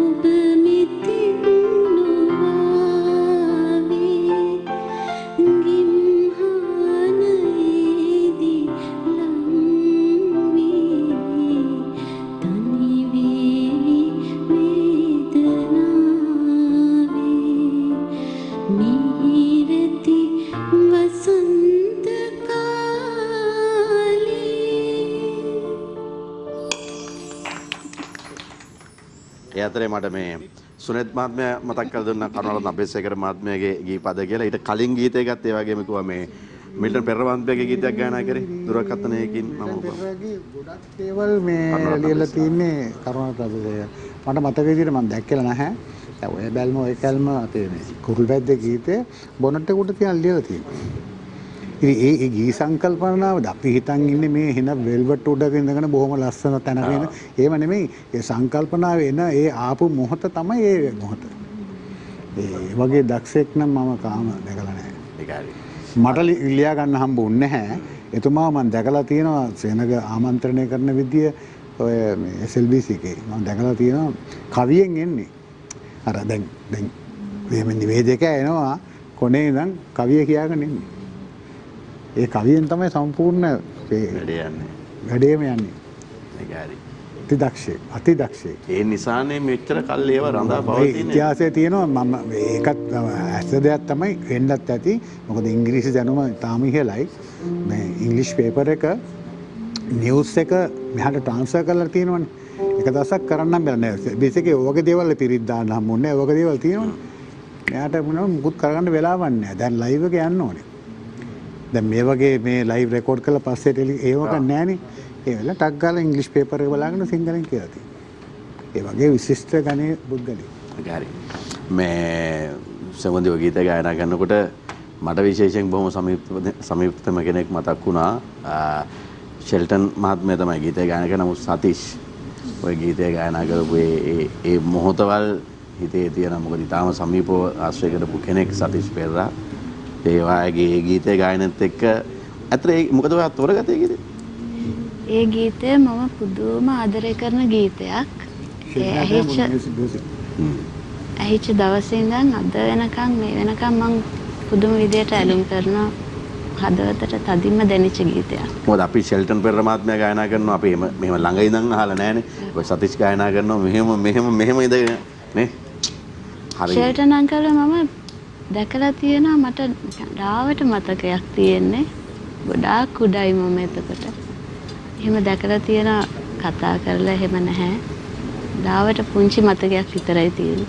ඔබ මෙතෙක් නොආවේ ගිම්හානයේදී ලංවී තනි වී වේදනාවේ මිහිරැති වසන්ත කාලේ.
ඒ අතරේ මට මේ සුනෙත් මහත්මයා මතක් කරලා දුන්නා කරුණාරත්න අබේසේකර මහත්මයාගේ ගීපද කියලා. ඊට කලින් ගීතයකත් ඒ වගේම කිව්වා මේ මිල්ටන් පෙරේරා මහත්මයාගේ ගීතයක් ගායනා කරේ දුරකථනයකින් මම
පෙරේරාගේ ගොඩක් දේවල් මේ ලියලා තින්නේ කරුණාරත්න අබේසේකර. මට මතක විදිහට මම දැක්කලා නැහැ. දැන් ඔය බැල්ම ඔය කැල්ම අපේ මේ කුරුල්වැද්දේ ගීතේ බොනට් එකට තියන් ලියලා තියෙනවා. ඉතින් ඒ ගී සංකල්පනාවද අපි හිතන් ඉන්නේ මේ හින වෙල්වට් උඩක ඉඳගෙන බොහොම ලස්සන තැනක ඉන්න. ඒව නෙමෙයි. ඒ සංකල්පනාව එන ඒ ආපු මොහොත තමයි ඒ මොහොත. ඒ වගේ දක්ෂෙක් නම් මම කාම දැකලා නැහැ.
ඒකයි.
මට ලියා ගන්න හම්බුන්නේ නැහැ. එතුමා මම දැකලා තියෙනවා සෙනග ආමන්ත්‍රණය කරන විදිය ඔය මේ SLBC එකේ මම දැකලා තියෙනවා කවියෙන් එන්නේ. අර දැන් මේ නිවේදකයා එනවා කොනේ ඉඳන් කවිය කියාගෙන ඉන්නේ. ඒ කවියෙන් තමයි සම්පූර්ණ වැඩේම යන්නේ.
ඒකයි.
අතිදක්ෂේ.
ඒ නිසානේ මෙච්චර කල් ඒව රඳා පවතින්නේ.
ඉතිහාසයේ තියෙනවා මම ඒකත් ඇත්ත දෙයක් තමයි වෙන්නත් ඇති. මොකද ඉංග්‍රීසි දැනුම තාම ඉහළයි. මේ ඉංග්‍රීසි පේපර් එක නිවුස් එක මෙහාට ට්‍රාන්ස්ෆර් කරලා තියෙනවනේ. එක දවසක් කරන්න බැහැ නෑ. බේසිකේ ඔයගේ දේවල් පිරිත් දාන්න හම්බුන්නේ නැහැ. ඔයගේ දේවල් තියෙනවනේ. මෙයාට මොකුත් කරගන්න වෙලාවක් නැහැ. දැන් ලයිව් එක යන්න ඕනේ. දැන් මේ වගේ මේ ලයිව් රෙකෝඩ් කරලා පස්සේ ඒවක නැහනේ. ඒ වෙලාව ටක් ගාලා ඉංග්‍රීසි පේපර් එක බලාගෙන සිංහලෙන් කියලා තියෙනවා. ඒ වගේ විශිෂ්ට ගණේ බුද්ධලි.
හරි. මේ සමන්දිව ගීත ගායනා කරනකොට මට විශේෂයෙන් බොහොම සමීපතම කෙනෙක් මතක් වුණා. ෂෙල්ටන් මහත්මයා තමයි ගීතය ගායනා කරන නමුත් සතීෂ් ඔය ගීතය ගායනා කරපු ඒ මොහොතවල් හිතේ තියෙන මොකද ඊටාම සමීපව ආශ්‍රය කරපු කෙනෙක් සතීෂ් පෙරේරා. ඒ වාගේ ගීතය ගායනත් එක්ක අතේ මොකද ඔය තෝරගත්තේ ගීතේ?
ඒ ගීතය මම පුදුම ආදරය කරන ගීතයක්. ඇහිච්ච දවසේ ඉඳන් අද වෙනකන් මේ වෙනකන් මම පුදුම විදියට ඇලුම් කරන හදවතට තදින්ම දැනෙච්ච ගීතයක්.
මොකද අපි ෂෙල්ටන් පෙරේරා මහත්මයා ගායනා කරනවා අපි මෙහෙම ළඟ ඉඳන් අහලා නැහනේ. ඔය සතීෂ් ගායනා කරනවා මෙහෙම ඉඳගෙන නේ. හරි.
ෂෙල්ටන් අංකල් මම දැකලා තියෙනවා මට රාවට මතකයක් තියෙන්නේ. ගොඩාක් උඩයි මම එතකොට. එහෙම දැකලා තියෙන කතා කරලා එහෙම නැහැ. රාවට පුංචි මතකයක් විතරයි තියෙන්නේ.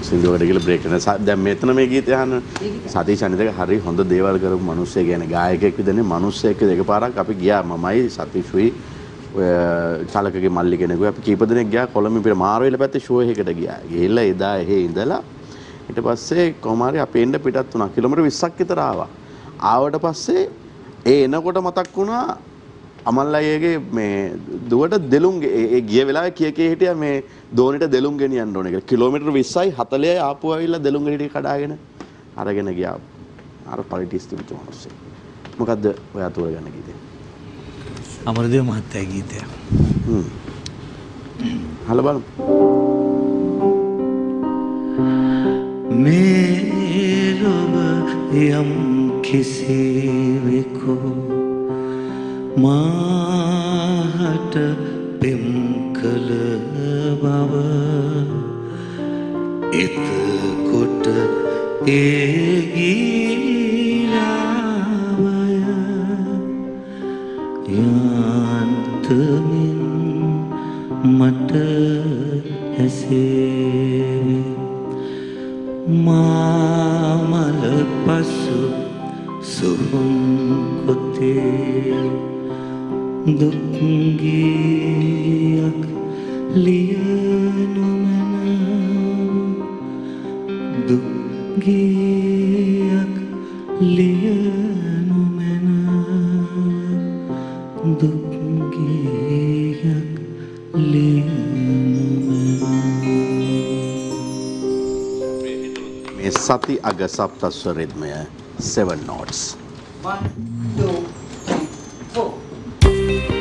සින්දුවකට කියලා බ්‍රේක් කරනවා. දැන් මෙතන මේ ගීතය අහන්න සතීෂ් අනිතක හරි හොඳ දේවල් කරපු මිනිස්සෙක් කියන්නේ ගායකයෙක් විදිහනේ මිනිස්සෙක් එකපාරක් අපි ගියා මමයි සතීෂ්ුයි ඔය චාලකගේ මල්ලි කෙනෙකුයි අපි කීප දෙනෙක් ගියා කොළඹ පිට මාරවැල පැත්තේ ෂෝ එකකට ගියා. ගිහිල්ලා එදා එහෙ ඉඳලා ඊට පස්සේ කොමාරි අපි එන්න පිටත් වුණා. කිලෝමීටර් 20ක් විතර ආවා. ආවට පස්සේ එනකොට මතක් වුණා අමල්ලයිගේ මේ දුවට දෙලුම්ගේ ඒ ගිය වෙලාවේ කී හිටියා මේ දෝනිට දෙලුම් ගෙනියන්න ඕනේ කියලා. කිලෝමීටර් 20යි 40යි ආපු ආවිල්ලා දෙලුම් ගෙඩි කඩාගෙන අරගෙන ගියා. අර පොලිටික්ස් තිබුණු මිනිස්සු. මොකද්ද ඔයා තෝරගන්න ගීතේ?
අමරදේව මහත්තයා ගීතය.
හල බලමු.
මේ ලොව යම් කිසිවෙකු මාහට පෙම් කළ බව එතකොට ඒ ගීලාවය යාන්තමින් මට ඇසේ මාමල පසු සුහුන් කොතේ දුක්ගියක් ලියනු මැන දුක්ගියක් ලියනු මැන දුක්ගියක් ලියනු
මේ සති අග සප්තස්වර රිද්මය 7 notes.
1, 2, 3, 4.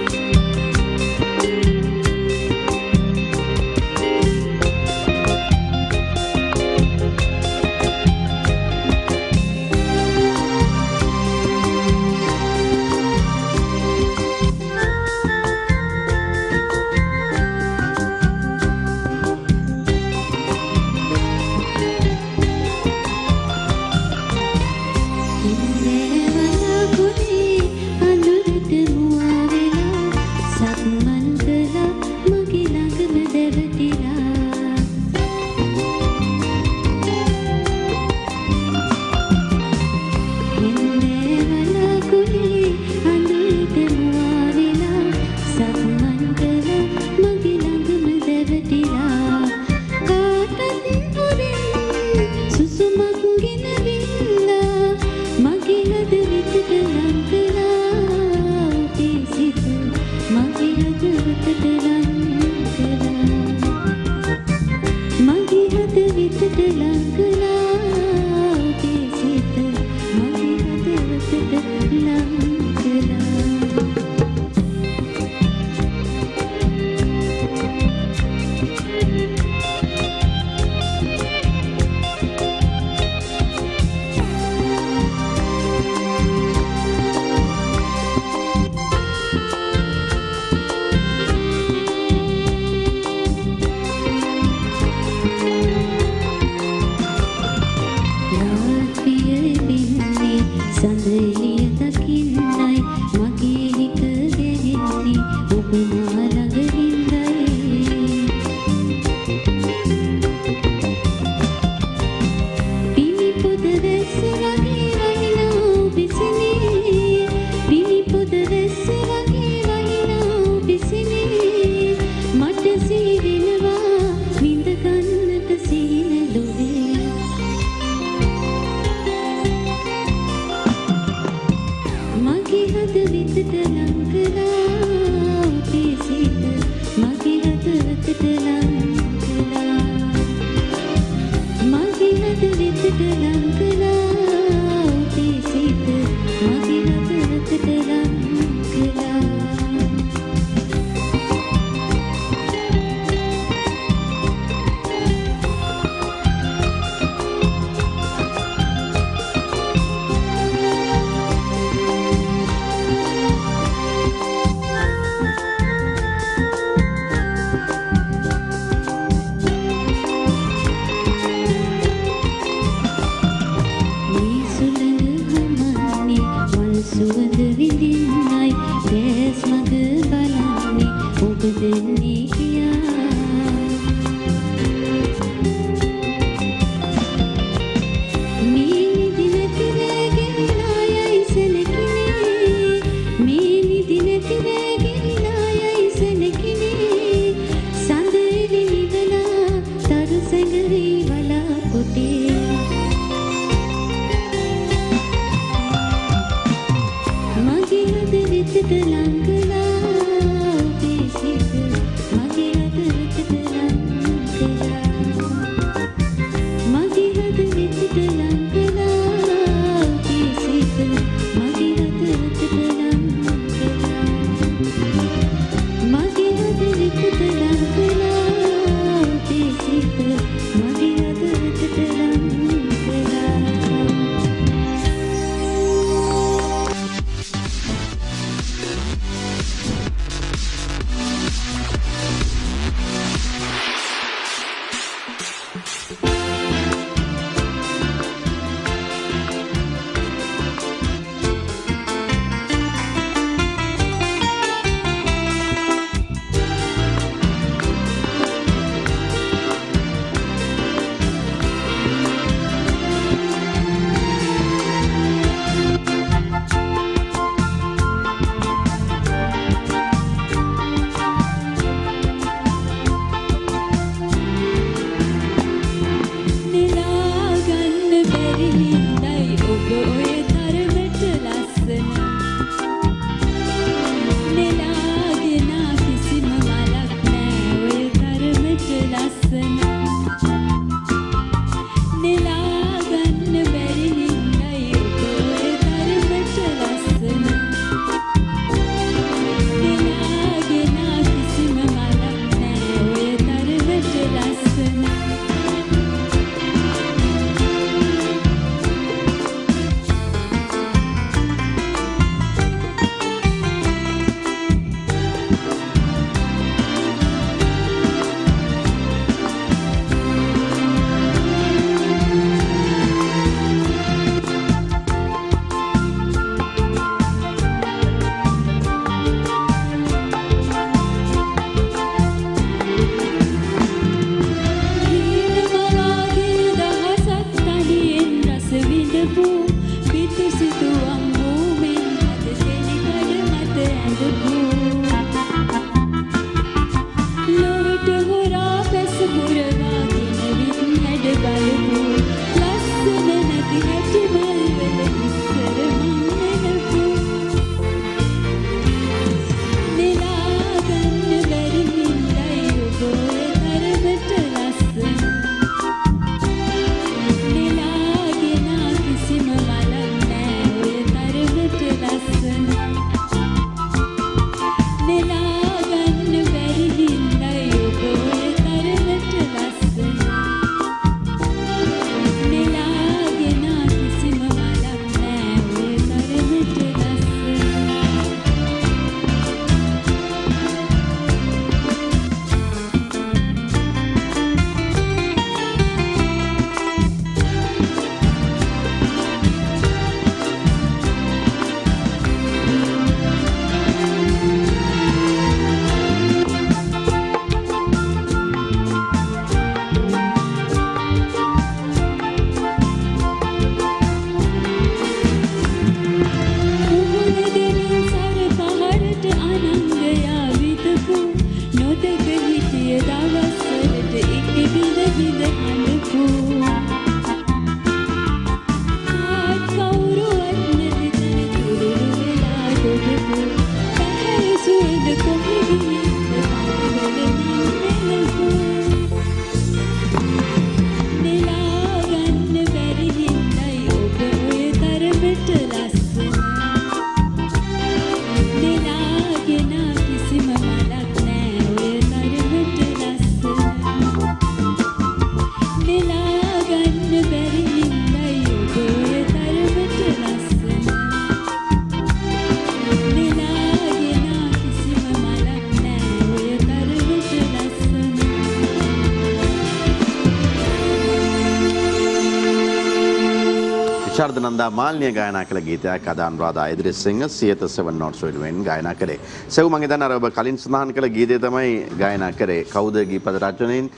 සිද්ධාර්ථ නන්දා මාල්නිය ගායනා කළ ගීතයක් අද අනුරාධා ඉදිරිසිංහ සියත 707 වෙනුවෙන් ගායනා කරේ. සෙව් මම හිතන්නේ අර ඔබ කලින් සඳහන් කළ ගීතය තමයි ගායනා කරේ. කවුද ගීපද රචනයෙන්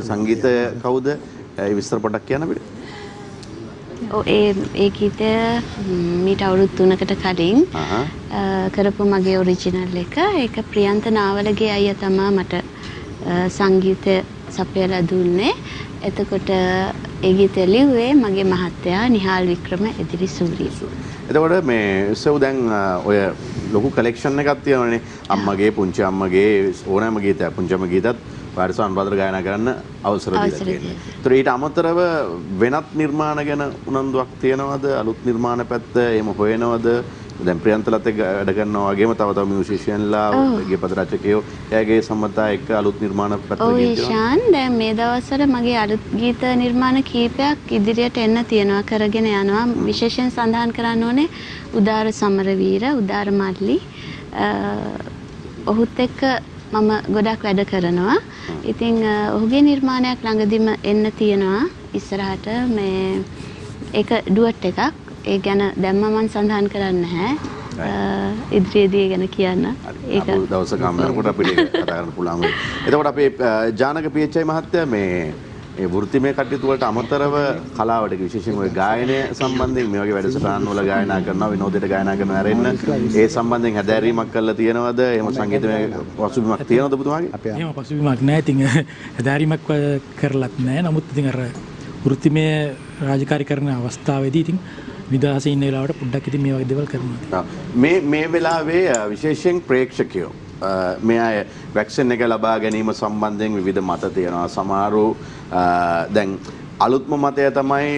සංගීතය කවුද? ඒ විස්තර පොඩ්ඩක් කියන්න අපිට.
ඔව් ඒ ගීතය මීට අවුරුදු 3කට කලින් කරපු මගේ ඔරිජිනල් එක. ඒක ප්‍රියන්ත නාවලගේ අයියා තමයි මට සංගීතය සපයලා දුන්නේ. එතකොට ඒ ගීතය ලිව්වේ මගේ මහත්තයා නිහාල් වික්‍රම එදිරිසූරිය.
එතකොට මේ සෙව් දැන් ඔය ලොකු කලෙක්ෂන් එකක් තියෙනවනේ. අම්මගේ පුංචි අම්මගේ ඕනෑම ගීතයක් පුංචිම ගීතත් පාරිසන් අනුරාධපුර ගායනා කරන්න අවසර දීලා තියෙනවා. ඒතර ඊට අමතරව වෙනත් නිර්මාණ ගැන උනන්දුවක් තියෙනවද? අලුත් නිර්මාණ පැත්ත එහෙම හොයනවද? දැන් ප්‍රියන්තලත් එක්ක වැඩ කරනවා වගේම තව මියුසිෂියන්ලා ගීපද රචකයෝ එයාගේ සම්මතා එක්ක අලුත් නිර්මාණ පැත්ත
ඔව් ඊශාන් දැන් මේ දවස්වල මගේ අලුත් ගීත නිර්මාණ කීපයක් ඉදිරියට එන්න තියෙනවා කරගෙන යනවා. විශේෂයෙන් සඳහන් කරන්න ඕනේ උදාර සමරවීර උදාර මල්ලි ඔහුත් එක්ක මම ගොඩක් වැඩ කරනවා. ඉතින් ඔහුගේ නිර්මාණයක් ළඟදිම එන්න තියෙනවා ඉස්සරහට මේ ඒක ඩුවට් එකක්. ඒ ගැන දැම්ම මම සඳහන් කරන්නේ නැහැ. ඉදිරියේදී ගැන කියන්න.
ඒක දවසක අම්මනකොට අපිට කතා කරන්න පුළුවන් වෙයි. එතකොට අපේ ජානක PHI මහත්තයා මේ ඒ වෘත්තිමය කටයුතු වලට අමතරව කලාවට විශේෂයෙන් ඔය ගායනය සම්බන්ධයෙන් මේ වගේ වැඩසටහන් වල ගායනා කරනවා විනෝදයට ගායනා කරනවා ඇරෙන්න ඒ සම්බන්ධයෙන් හැදෑරීමක් කරලා තියෙනවද? එහෙම සංගීතමය පසුබිමක් තියෙනවද ඔබතුමාගේ?
එහෙම පසුබිමක් නැහැ. ඉතින් හැදෑරීමක් කරලත් නැහැ. නමුත් ඉතින් අර වෘත්තිමය රාජකාරී කරන අවස්ථාවේදී ඉතින් විදාසේ ඉන්න වෙලාවට පොඩ්ඩක් ඉතින් මේ වගේ දේවල් කරනවා.
මේ වෙලාවේ විශේෂයෙන් ප්‍රේක්ෂකයෝ මේ අය වැක්සින් එක ලබා ගැනීම සම්බන්ධයෙන් විවිධ මත තියෙනවා. සමහරු දැන් අලුත්ම මතය තමයි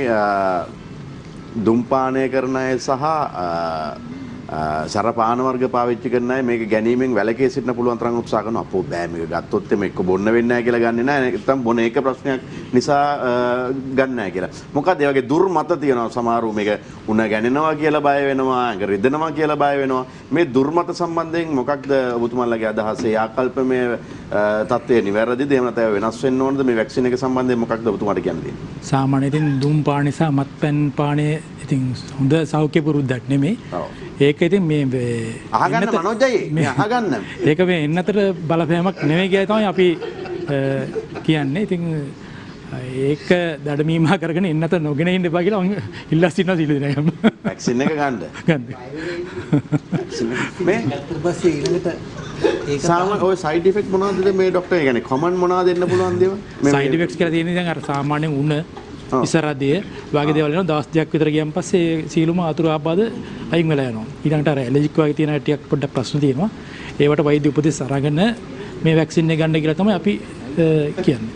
දුම්පානය කරන අය සහ සරපාන වර්ග පාවිච්චි කරන අය මේක ගැනීමෙන් වැළකී සිටින්න පුළුවන් තරම් උත්සාහ කරනවා. අපෝ බෑ මේක ගත්තොත් එමෙ එක්ක බොන්න වෙන්නේ නැහැ කියලා ගන්නෙ නැහැ. නැත්නම් බොන එක ප්‍රශ්නයක් නිසා ගන්න නැහැ කියලා. මොකද ඒ වගේ දුර්මත තියෙනවා. සමහරු මේක උණ ගැනෙනවා කියලා බය වෙනවා, ඒක රිදෙනවා කියලා බය වෙනවා. මේ දුර්මත සම්බන්ධයෙන් මොකක්ද ඔබතුමාලගේ අදහස? ඒ ආකල්පමය තත්ත්වය නිවැරදිද? එහෙම නැත්නම් වෙනස් වෙන්න ඕනද? මේ වැක්සින් එක සම්බන්ධයෙන් මොකක්ද ඔබතුමාට කියන්න තියෙන්නේ?
සාමාන්‍යයෙන් දුම්පාන නිසා මත්පැන් පානය ඉතින් හොඳ සෞඛ්‍ය පුරුද්දක් නෙමෙයි. ඒක ඉතින් මේ
අහගන්න මනෝජයි මේ අහගන්න.
ඒක මේ එන්නතර බලපෑමක් නෙමෙයි කියලා තමයි අපි කියන්නේ. ඉතින් ඒක දඩමීමා කරගෙන එන්නත නොගෙන ඉන්න එපා කියලා මම ඉල්ලා සිටිනවා සිළු දෙනකම්.
වැක්සින් එක ගන්න. මේ
ඊට පස්සේ ඊළඟට ඒක
සාමාන්‍ය ඔය සයිඩ් ඉෆෙක්ට් මොනවද මේ ડોක්ටර්? ඒ කියන්නේ කොමන් මොනවද දෙන්න පුළුවන් දේවල්?
සයිඩ් ඉෆෙක්ට්ස් කියලා තියෙන්නේ දැන් අර සාමාන්‍යයෙන් උණ ඉස්සරහදී වගේ දේවල් වෙනවා. දවස් දෙකක් විතර ගියන් පස්සේ සීලුම අතුරු ආබාධ අයින් වෙලා යනවා. ඊළඟට අර ඇලර්ජික් වගේ තියෙන ටිකක් පොඩ්ඩක් ප්‍රශ්න තියෙනවා. ඒවට වෛද්‍ය උපදෙස් අරගෙන මේ වැක්සින් එක ගන්න කියලා තමයි අපි කියන්නේ.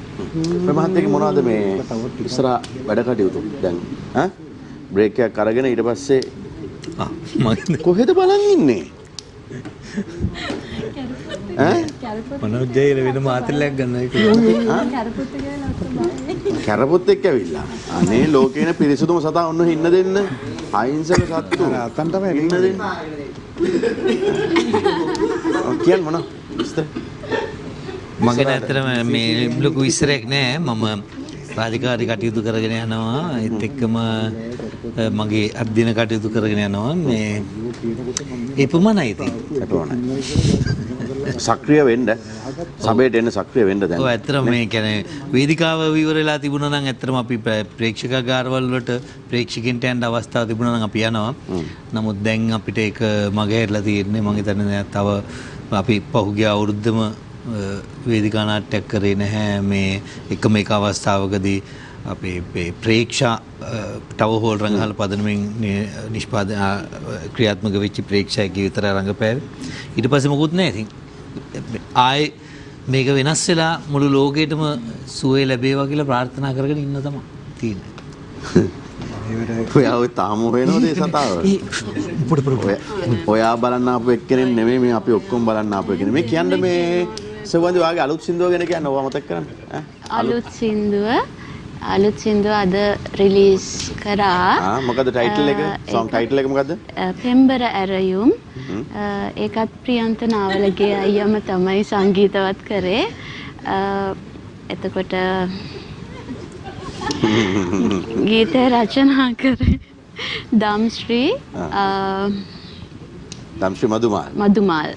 ප්‍රමහත්කේ මොනවද මේ ඉස්සර වැඩ කටයුතු දැන් බ්‍රේක් එකක් අරගෙන ඊට පස්සේ
මම
කොහෙද බලන් ඉන්නේ?
මනෝජයල වෙන මාතලයක් ගන්න
කැරපොත් එක්ක ඇවිල්ලා අනේ ලෝකේන පිරිසුදුම සතා ඔන්න ඉන්න දෙන්න අහිංසක සත්තු
අතන් තමයි
ඉන්න දෙන්න කියන්න මොන
මගේ ඇත්තටම මේ ලොකු ඉස්සරයක් නෑ. මම රාජකාරී කටයුතු කරගෙන යනවා. ඒත් එක්කම මගේ අධ්‍යයන කටයුතු කරගෙන යනවා. මේ එපමණයි ඉතින්.
සක්‍රිය වෙන්න සබේට එන්න සක්‍රිය වෙන්න දැන්.
ඔව් ඇත්තටම මේ කියන්නේ වේදිකාව විවර වෙලා තිබුණා නම් ඇත්තටම අපි ප්‍රේක්ෂකාගාරවල වලට ප්‍රේක්ෂකයන්ට යන්න අවස්ථාව තිබුණා නම් අපි යනවා. නමුත් දැන් අපිට ඒක මගහැරලා තියෙන්නේ. මම හිතන්නේ තව අපි පහුගිය අවුරුද්දම වේදිකා නාට්‍යයක් කරේ නැහැ. මේ එකම එක අවස්ථාවකදී අපේ ප්‍රේක්ෂා ටව හෝල් රංගහල පදනමින් නිෂ්පාදන ක්‍රියාත්මක වෙච්ච ප්‍රේක්ෂකයෙක් විතර රංගපෑවේ. ඊට පස්සේ මොකුත් නැහැ. ඉතින් ආයේ මේක වෙනස් වෙලා මුළු ලෝකෙටම සුවය ලැබේවා කියලා ප්‍රාර්ථනා කරගෙන ඉන්න තමයි තියෙන්නේ.
ඔයා ඔය තාම හොයනවද ඒ සතාව? ඔයා බලන්න ආපු එක්කෙනෙක් නෙමෙයි මේ අපි ඔක්කොම බලන්න ආපු එක්කෙනෙක්. මේ කියන්නේ මේ සෙවන්දි වාගේ අලුත් සින්දුව ගැන කියන්න ඕවා මතක් කරන්න.
අලුත් සින්දුව අද රිලීස් කරා.
මොකද ටයිටල් එක? සොං ටයිටල් එක මොකද්ද?
පෙම්බර ඇරයුම්. ඒකත් ප්‍රියන්ත නාවලගේ අයියම තමයි සංගීතවත් කරේ. එතකොට ගීතය රචනා කරේ දම්ශ්‍රී මදුමාල්.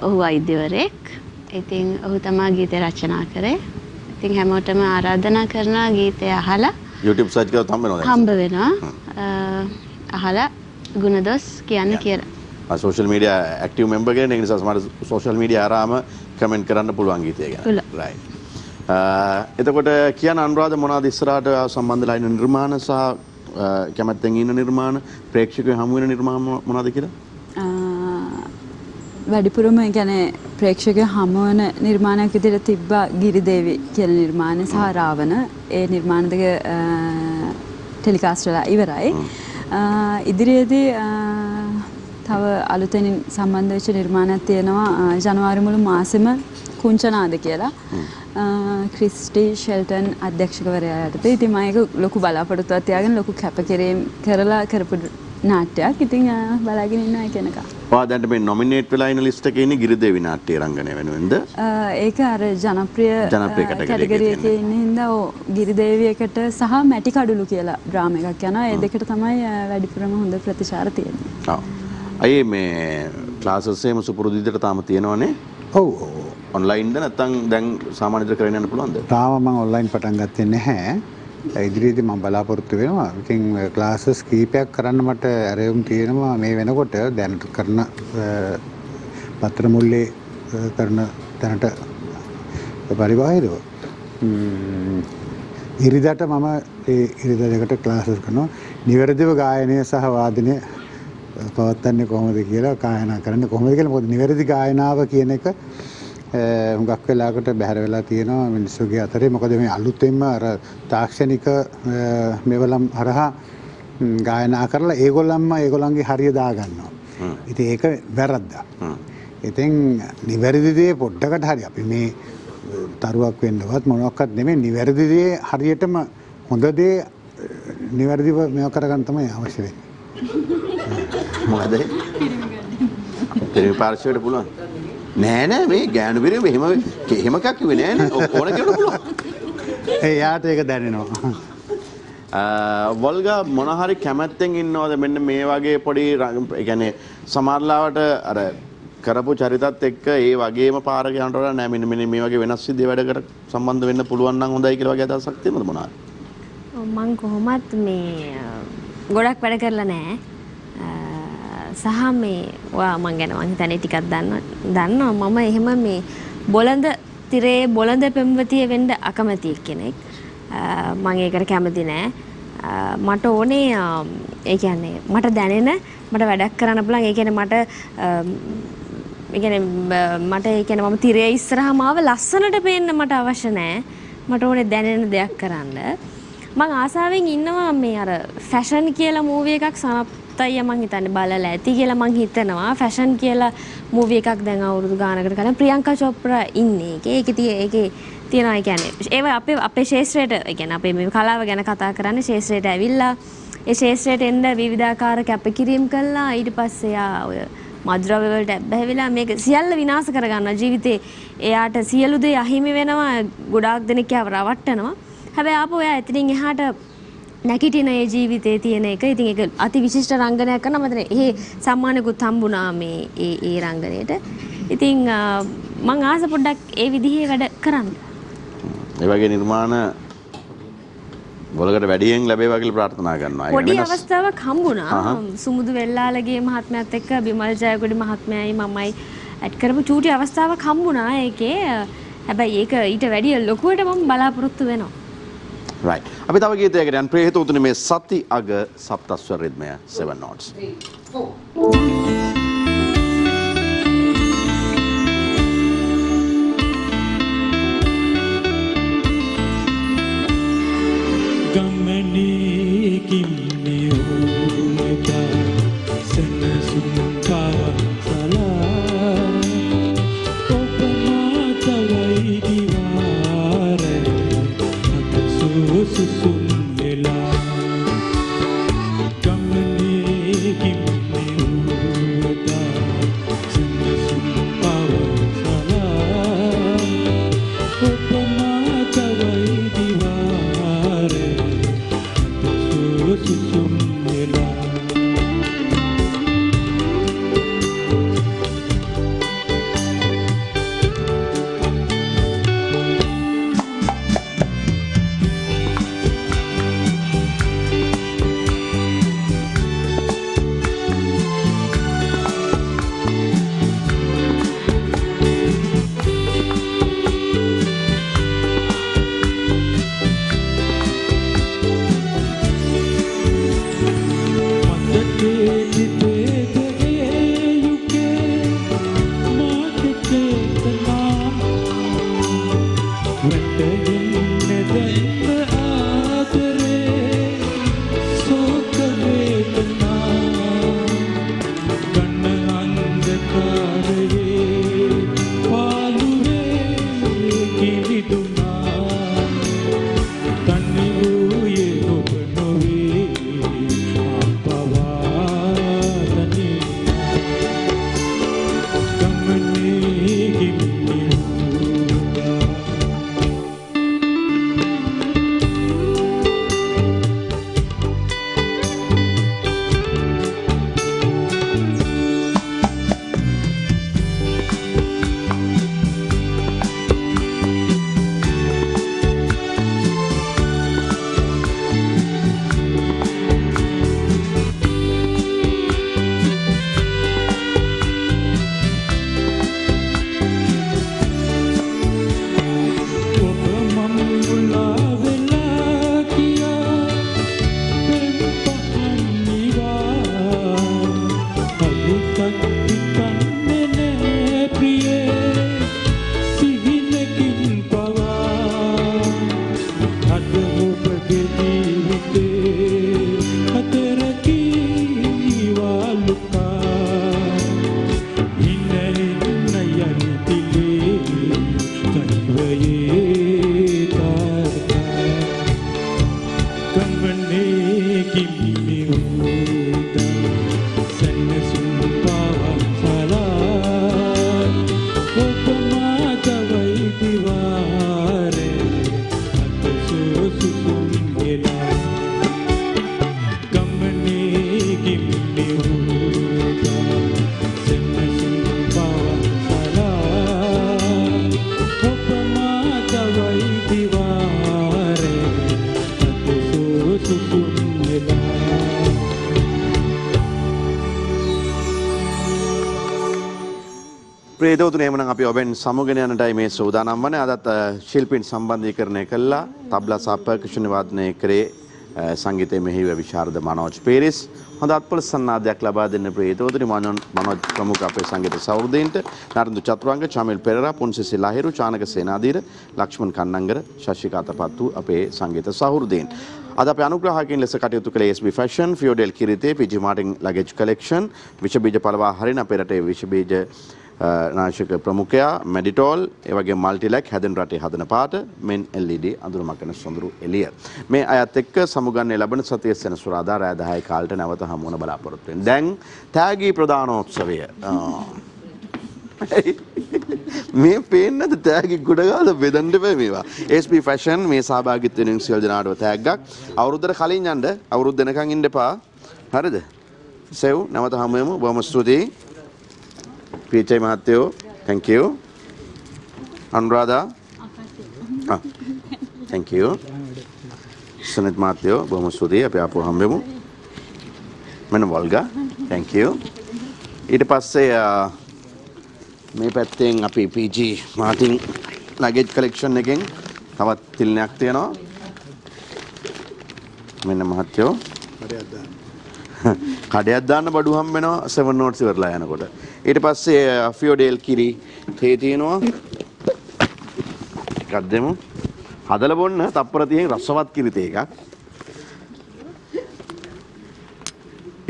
ඔහු වෛද්‍යවරයෙක්. ඉතින් ඔහු තමා ගීතය රචනා කරේ. ඉතින් හැමෝටම ආරාධනා කරනවා ගීතය අහලා
YouTube search කරලා
හම්බ වෙනවා. අහලා ගුණදොස් කියන්න කියලා.
සෝෂල් මීඩියා ඇක්ටිව් මෙම්බර් කෙනෙක්. ඒ නිසා සමහර සෝෂල් මීඩියා ආරාම කමෙන්ට් කරන්න පුළුවන් ගීතය ගැන. රයිට්. එතකොට කියන අනුරාධ මොනවාද ඉස්සරහට සම්බන්ධලා ඉන්න නිර්මාණ සහ කැමැත්තෙන් ඉන්න නිර්මාණ ප්‍රේක්ෂකයෝ හමු වෙන නිර්මාණ මොනවද කියලා?
වැඩිපුරම කියන්නේ ප්‍රේක්ෂකයෝ හමු වෙන නිර්මාණයක් විදිහට තිබ්බා ගිරිදේවි කියන නිර්මාණය සහ රාවණ. ඒ නිර්මාණ දෙක ටෙලිකාස්ට් වෙලා ඉවරයි. ඉදිරියේදී තව අලුතෙන් සම්බන්ධ වෙච්ච නිර්මාණයක් තියෙනවා ජනවාරි මුළු මාසෙම කුංචනාද කියලා. ක්‍රිස්ටි ෂෙල්ටන් අධ්‍යක්ෂකවරයා යටතේ. ඉතින් මම ඒක ලොකු බලාපොරොත්තුවක් තියාගෙන ලොකු කැපකිරීම කරලා කරපු නාට්‍යයක්. ඉතින් බලාගෙන ඉන්නවා ඒක එනකම්.
ඔයා දැන් මේ නොමිනේට් වෙලා ඉන්න ලිස්ට් එකේ ඉන්නේ ගිරිදේවි නාට්‍ය රංගනය වෙනුවෙන්ද?
ඒක අර ජනප්‍රිය කැටගරි එකේ ඉන්න හින්දා ගිරිදේවියකට සහ මැටි කඩුළු කියලා ඩ්‍රාම එකක් යනවා. ඒ දෙකට තමයි වැඩිපුරම හොඳ ප්‍රතිචාර තියෙන්නේ.
ඔව්. අයියේ මේ ක්ලාසස් එකම සුපුරුදු විදිහට තාම තියෙනවනේ?
ඔව්.
ඔන්ලයින්ද නැත්නම් දැන් සාමාන්‍ය විදිහට කරගෙන යන්න පුළුවන්ද?
තාම මම ඔන්ලයින් පටන් ගත්තේ නැහැ. ඉදිරියේදී මම බලාපොරොත්තු වෙනවා. ඉතින් ක්ලාසස් කීපයක් කරන්න මට ඇරයුම් තියෙනවා මේ වෙනකොට දැනට කරන පත්‍ර මුල්ලේ කරන තැනට පරිබාහිරව. ඉරිදාට මම ඒ ඉරිදා දෙකට ක්ලාසස් කරනවා. නිවැරදිව ගායනය සහ වාදනය පවත්වන්නේ කොහොමද කියලා කායනා කරන්නේ කොහොමද කියලා. මොකද නිවැරදි ගායනාව කියන එක හුඟක් වෙලාවකට බැහැර වෙලා තියෙනවා මිනිස්සුගේ අතරේ. මොකද මේ අලුතෙන්ම අර තාක්ෂණික මෙවලම් හරහා ගායනා කරලා ඒගොල්ලන්ගේ හරිය දාගන්නවා. ඉතින් ඒක වැරද්දක්. ඉතින් නිවැරදි දේ පොඩ්ඩකට හරි අපි මේ තරුවක් වෙන්නවත් මොනවත් නෙමෙයි නිවැරදි දේ හරියටම හොඳ දේ නිවැරදිව මේව කරගන්න තමයි අවශ්‍ය වෙන්නේ.
මොකද? පිරිමි පාර්ශවයට පුළුවන්. නෑ මේ ගෑනු පිරිමි එහෙම එකක් කිව්වේ නෑනේ. ඕන කෙනෙකුට පුළුවන්.
එයාට ඒක දැනෙනවා.
වල්ගා මොන හරි කැමැත්තෙන් ඉන්නවද මෙන්න මේ වගේ පොඩි ඒ කියන්නේ සමහරලාවට අර කරපු චරිතත් එක්ක ඒ වගේම පාරක යනට වඩා නෑ මෙන්න මේ වගේ වෙනස් විදිහේ වැඩ කර සම්බන්ධ වෙන්න පුළුවන් නම් හොඳයි කියලා වගේ අදහසක් තියෙනවද මොනවාද?
මම කොහොමත් මේ ගොඩක් වැඩ කරලා නෑ. සහ මේ ඔයා මං ගැන මං හිතන්නේ ටිකක් දන්නවා මම එහෙම මේ බොළඳ තිරේ බොළඳ පෙම්වතිය වෙන්න අකමැති කෙනෙක්. මම ඒකට කැමති නෑ. මට ඕනේ ඒ කියන්නේ මට දැනෙන මට වැඩක් කරන්න පුළුවන්. ඒ කියන්නේ මට මම තිරේ ඉස්සරහම ආව ලස්සනට පේන්න මට අවශ්‍ය නෑ. මට ඕනේ දැනෙන දෙයක් කරන්න. මම ආසාවෙන් ඉන්නවා මේ අර ෆැෂන් කියලා මූවි එකක් සනත්තයි මං හිතන්නේ බලලා ඇති කියලා මං හිතනවා. ෆැෂන් කියලා මූවි එකක් දැන් අවුරුදු ගානකට කලින් ප්‍රියංකා චොප්රා ඉන්නේ. ඒකේ තියෙනවා. ඒ කියන්නේ ඒවා අපේ ශාස්ත්‍රයට ඒ කියන්නේ අපේ මේ කලාව ගැන කතා කරන්නේ ශාස්ත්‍රයට ඇවිල්ලා ඒ ශාස්ත්‍රයට එන්න විවිධාකාර කැපකිරීම කළා. ඊට පස්සේ යා ඔය මද්ද්‍රව්‍ය වලට බැහැවිලා මේක සියල්ල විනාශ කරගන්නවා ජීවිතේ. එයාට සියලු දේ අහිමි වෙනවා. ගොඩාක් දෙනෙක් යව රවට්ටනවා. හැබැයි ආපහු එයා එතනින් එහාට නැගිටින ඒ ජීවිතේ තියෙන එක. ඉතින් ඒක අති විශිෂ්ට රංගනයක් කරනවා. මම ඒ සම්මානකුත් හම්බුණා මේ ඒ රංගනයට. ඉතින් මං ආස පොඩ්ඩක් ඒ විදිහේ වැඩ කරන්න.
ඒ වගේ නිර්මාණ වලකට වැඩියෙන් ලැබේවා කියලා ප්‍රාර්ථනා කරනවා.
පොඩි අවස්ථාවක් හම්බුණා. සුමුදු වෙල්ලාලගේ මහත්මයාත් එක්ක බිමල් ජයකොඩි මහත්මයායි මමයි ඇඩ් කරපු චූටි අවස්ථාවක් හම්බුණා ඒකේ. හැබැයි ඒක ඊට වැඩිය ලොකුවට මම බලාපොරොත්තු වෙනවා.
right. අපි තව ගීතයකට යන ප්‍රේ හේතුතුනේ මේ සති අග සප්තස්වර රිද්මය 7 notes.
3 ගමනේ කින්නේ ඕමදා සනසුම් පාසලා ඔබ මාතවයි දිවාරේ අත සුසුම් වෙලා ගමනේ කින්නේ
ප්‍රේතවතුනි එහෙමනම් අපි ඔබෙන් සමුගෙන යනටයි මේ සූදානම් වන්නේ. අදත් ශිල්පීන් සම්බන්ධීකරණය කළා. තබ්ලා සහ පර්කෂන් වාදනය කරේ සංගීතයේ මෙහිව විශාරද මනෝජ් පේරිස්. හොඳ අත්පොළ සන්නාදයක් ලබා දෙන්න ප්‍රේතවතුනි මනෝජ් ප්‍රමුඛ අපේ සංගීත සහෘදීන්ට නරන්දු චතුරංග, චමිල් පෙරේරා, පුන්සිසි ලහිරු, චානක සේනාධීර, ලක්ෂ්මන් කන්නංගර, ශශිකා තපත්තු අපේ සංගීත සහෘදීන්. අද අපේ අනුග්‍රහකයන් ලෙස කටයුතු කළේ SB Fashion, Fiodel Kirite, PG Martin Luggage Collection, විෂ බීජ පළවා හරින අපේ රටේ විෂ බීජ නාශක ප්‍රමුඛයා මෙඩිටෝල්, ඒ වගේ මල්ටිලැක් හැදෙන රටේ හදන පාට මෙන් LED අඳුර මකන සොඳුරු එළිය. මේ අයත් එක්ක සමුගන්නේ ලබන සතියේ සෙනසුරාදා රාය 10 කාලට නැවත හමු වන බලාපොරොත්තු වෙන. දැන් තෑගී ප්‍රදානෝත්සවය. මේ පේන්නද තෑගි ගොඩ ගාලා බෙදන්න බෑ මේවා. SB Fashion මේ සහභාගීත්වයෙන් වෙනුවෙන් සියලු දෙනාටම තෑග්ගක්. අවුරුද්දට කලින් යන්න, අවුරුද්ද දෙනකන් ඉන්න එපා. හරිද? සෙව් නැවත හමු වෙමු. බොහොම ස්තුතියි. PHI මහත්තයෝ, thank you. Anuradha. thank you. Sanath මහත්තයෝ, බොහොම ස්තුතියි. අපි ආපහු හම්බෙමු. මම වල්ගා, thank you. ඊට පස්සේ මේ පැත්තෙන් අපි PG Martin luggage collection එකෙන් තවත් තිලනයක් තියෙනවා. මෙන්න මහත්තයෝ. කඩයක් දාන්න බඩු හම්බ වෙනවා 7 notes ඉවරලා යනකොට. ඊට පස්සේ Fiodel කිරි තේ තියෙනවා. එකක් දෙමු. හදලා බොන්න තප්පර 30න් රසවත් කිරි තේ එකක්.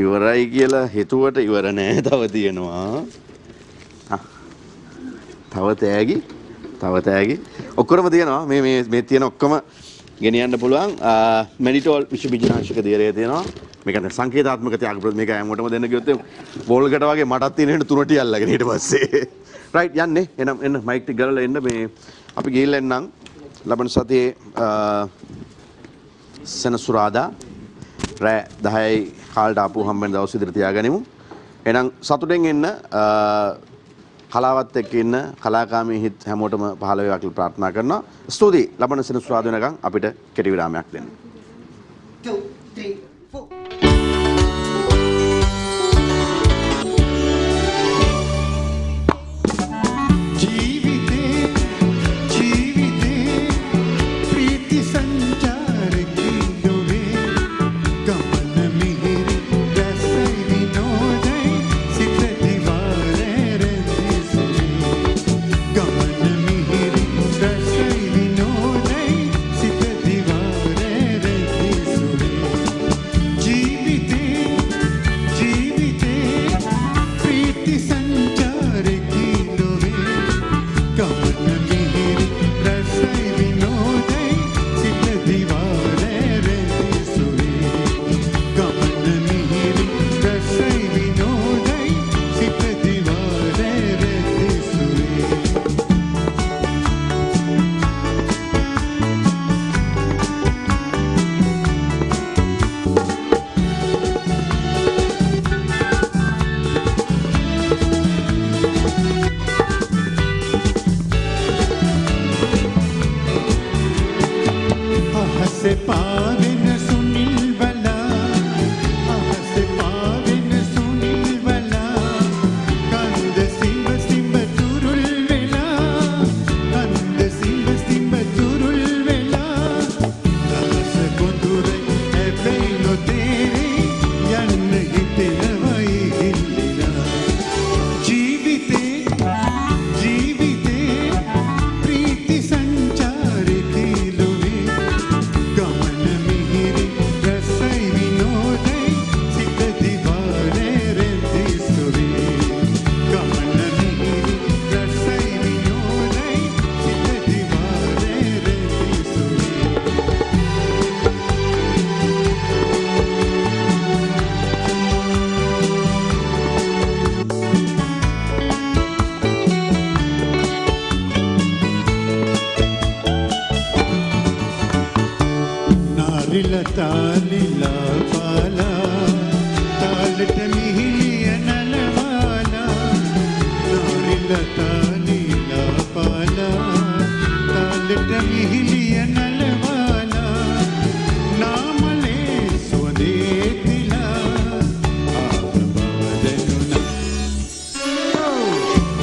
ඉවරයි කියලා හිතුවට ඉවර නෑ, තව තියෙනවා. තව තෑගි ඔක්කොම තියෙනවා. මේ තියෙන ඔක්කොම ගෙනියන්න පුළුවන්. මෙඩිටෝල් විෂ බීජනාශක දියරය තියෙනවා. මේක සංකේතාත්මක ත්‍යාග මේක හැමෝටම දෙන්න ගියොත් බෝල්කට වගේ මටත් තියෙන තුනටි අල්ලගෙන ඊට පස්සේ රයිට් යන්නේ. එන්න මයික් ටික ගලලා එන්න. මේ අපි ගිහිල්ලා එන්නම් ලබන සතියේ සෙනසුරාදා රෑ 10යි කාලට ආපු හම්බෙන දවස් විතර තියාගනිමු. එහෙනම් සතුටෙන් එන්න. කලාවත් එක්ක ඉන්න කලාකාමී හිත් හැමෝටම පහළ වේවා කියලා ප්‍රාර්ථනා කරනවා. ස්තුතියි. ලබන සෙනසුරාදා වෙනකන් අපිට කෙටි විරාමයක් දෙන්න.
2, 3, 4.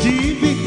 ජීවිත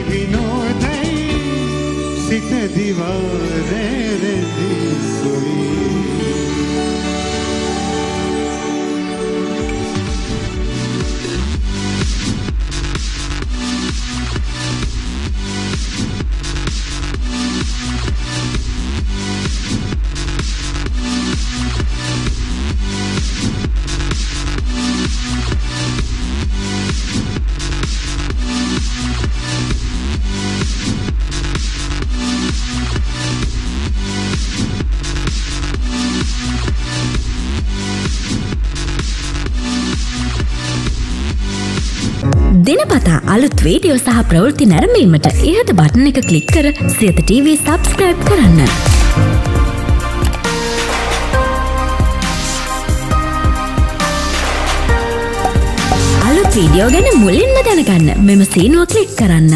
විනෝදයි සිත දිවාරැරදි සොයි
දිනපතා අලුත් වීඩියෝ සහ ප්‍රවෘත්ති නැරඹීමට ඉහත බටන් එක ක්ලික් කර සියත TV සබ්ස්ක්‍රයිබ් කරන්න. අලුත් වීඩියෝ ගැන මුලින්ම දැනගන්න මෙම සීනුව ක්ලික් කරන්න.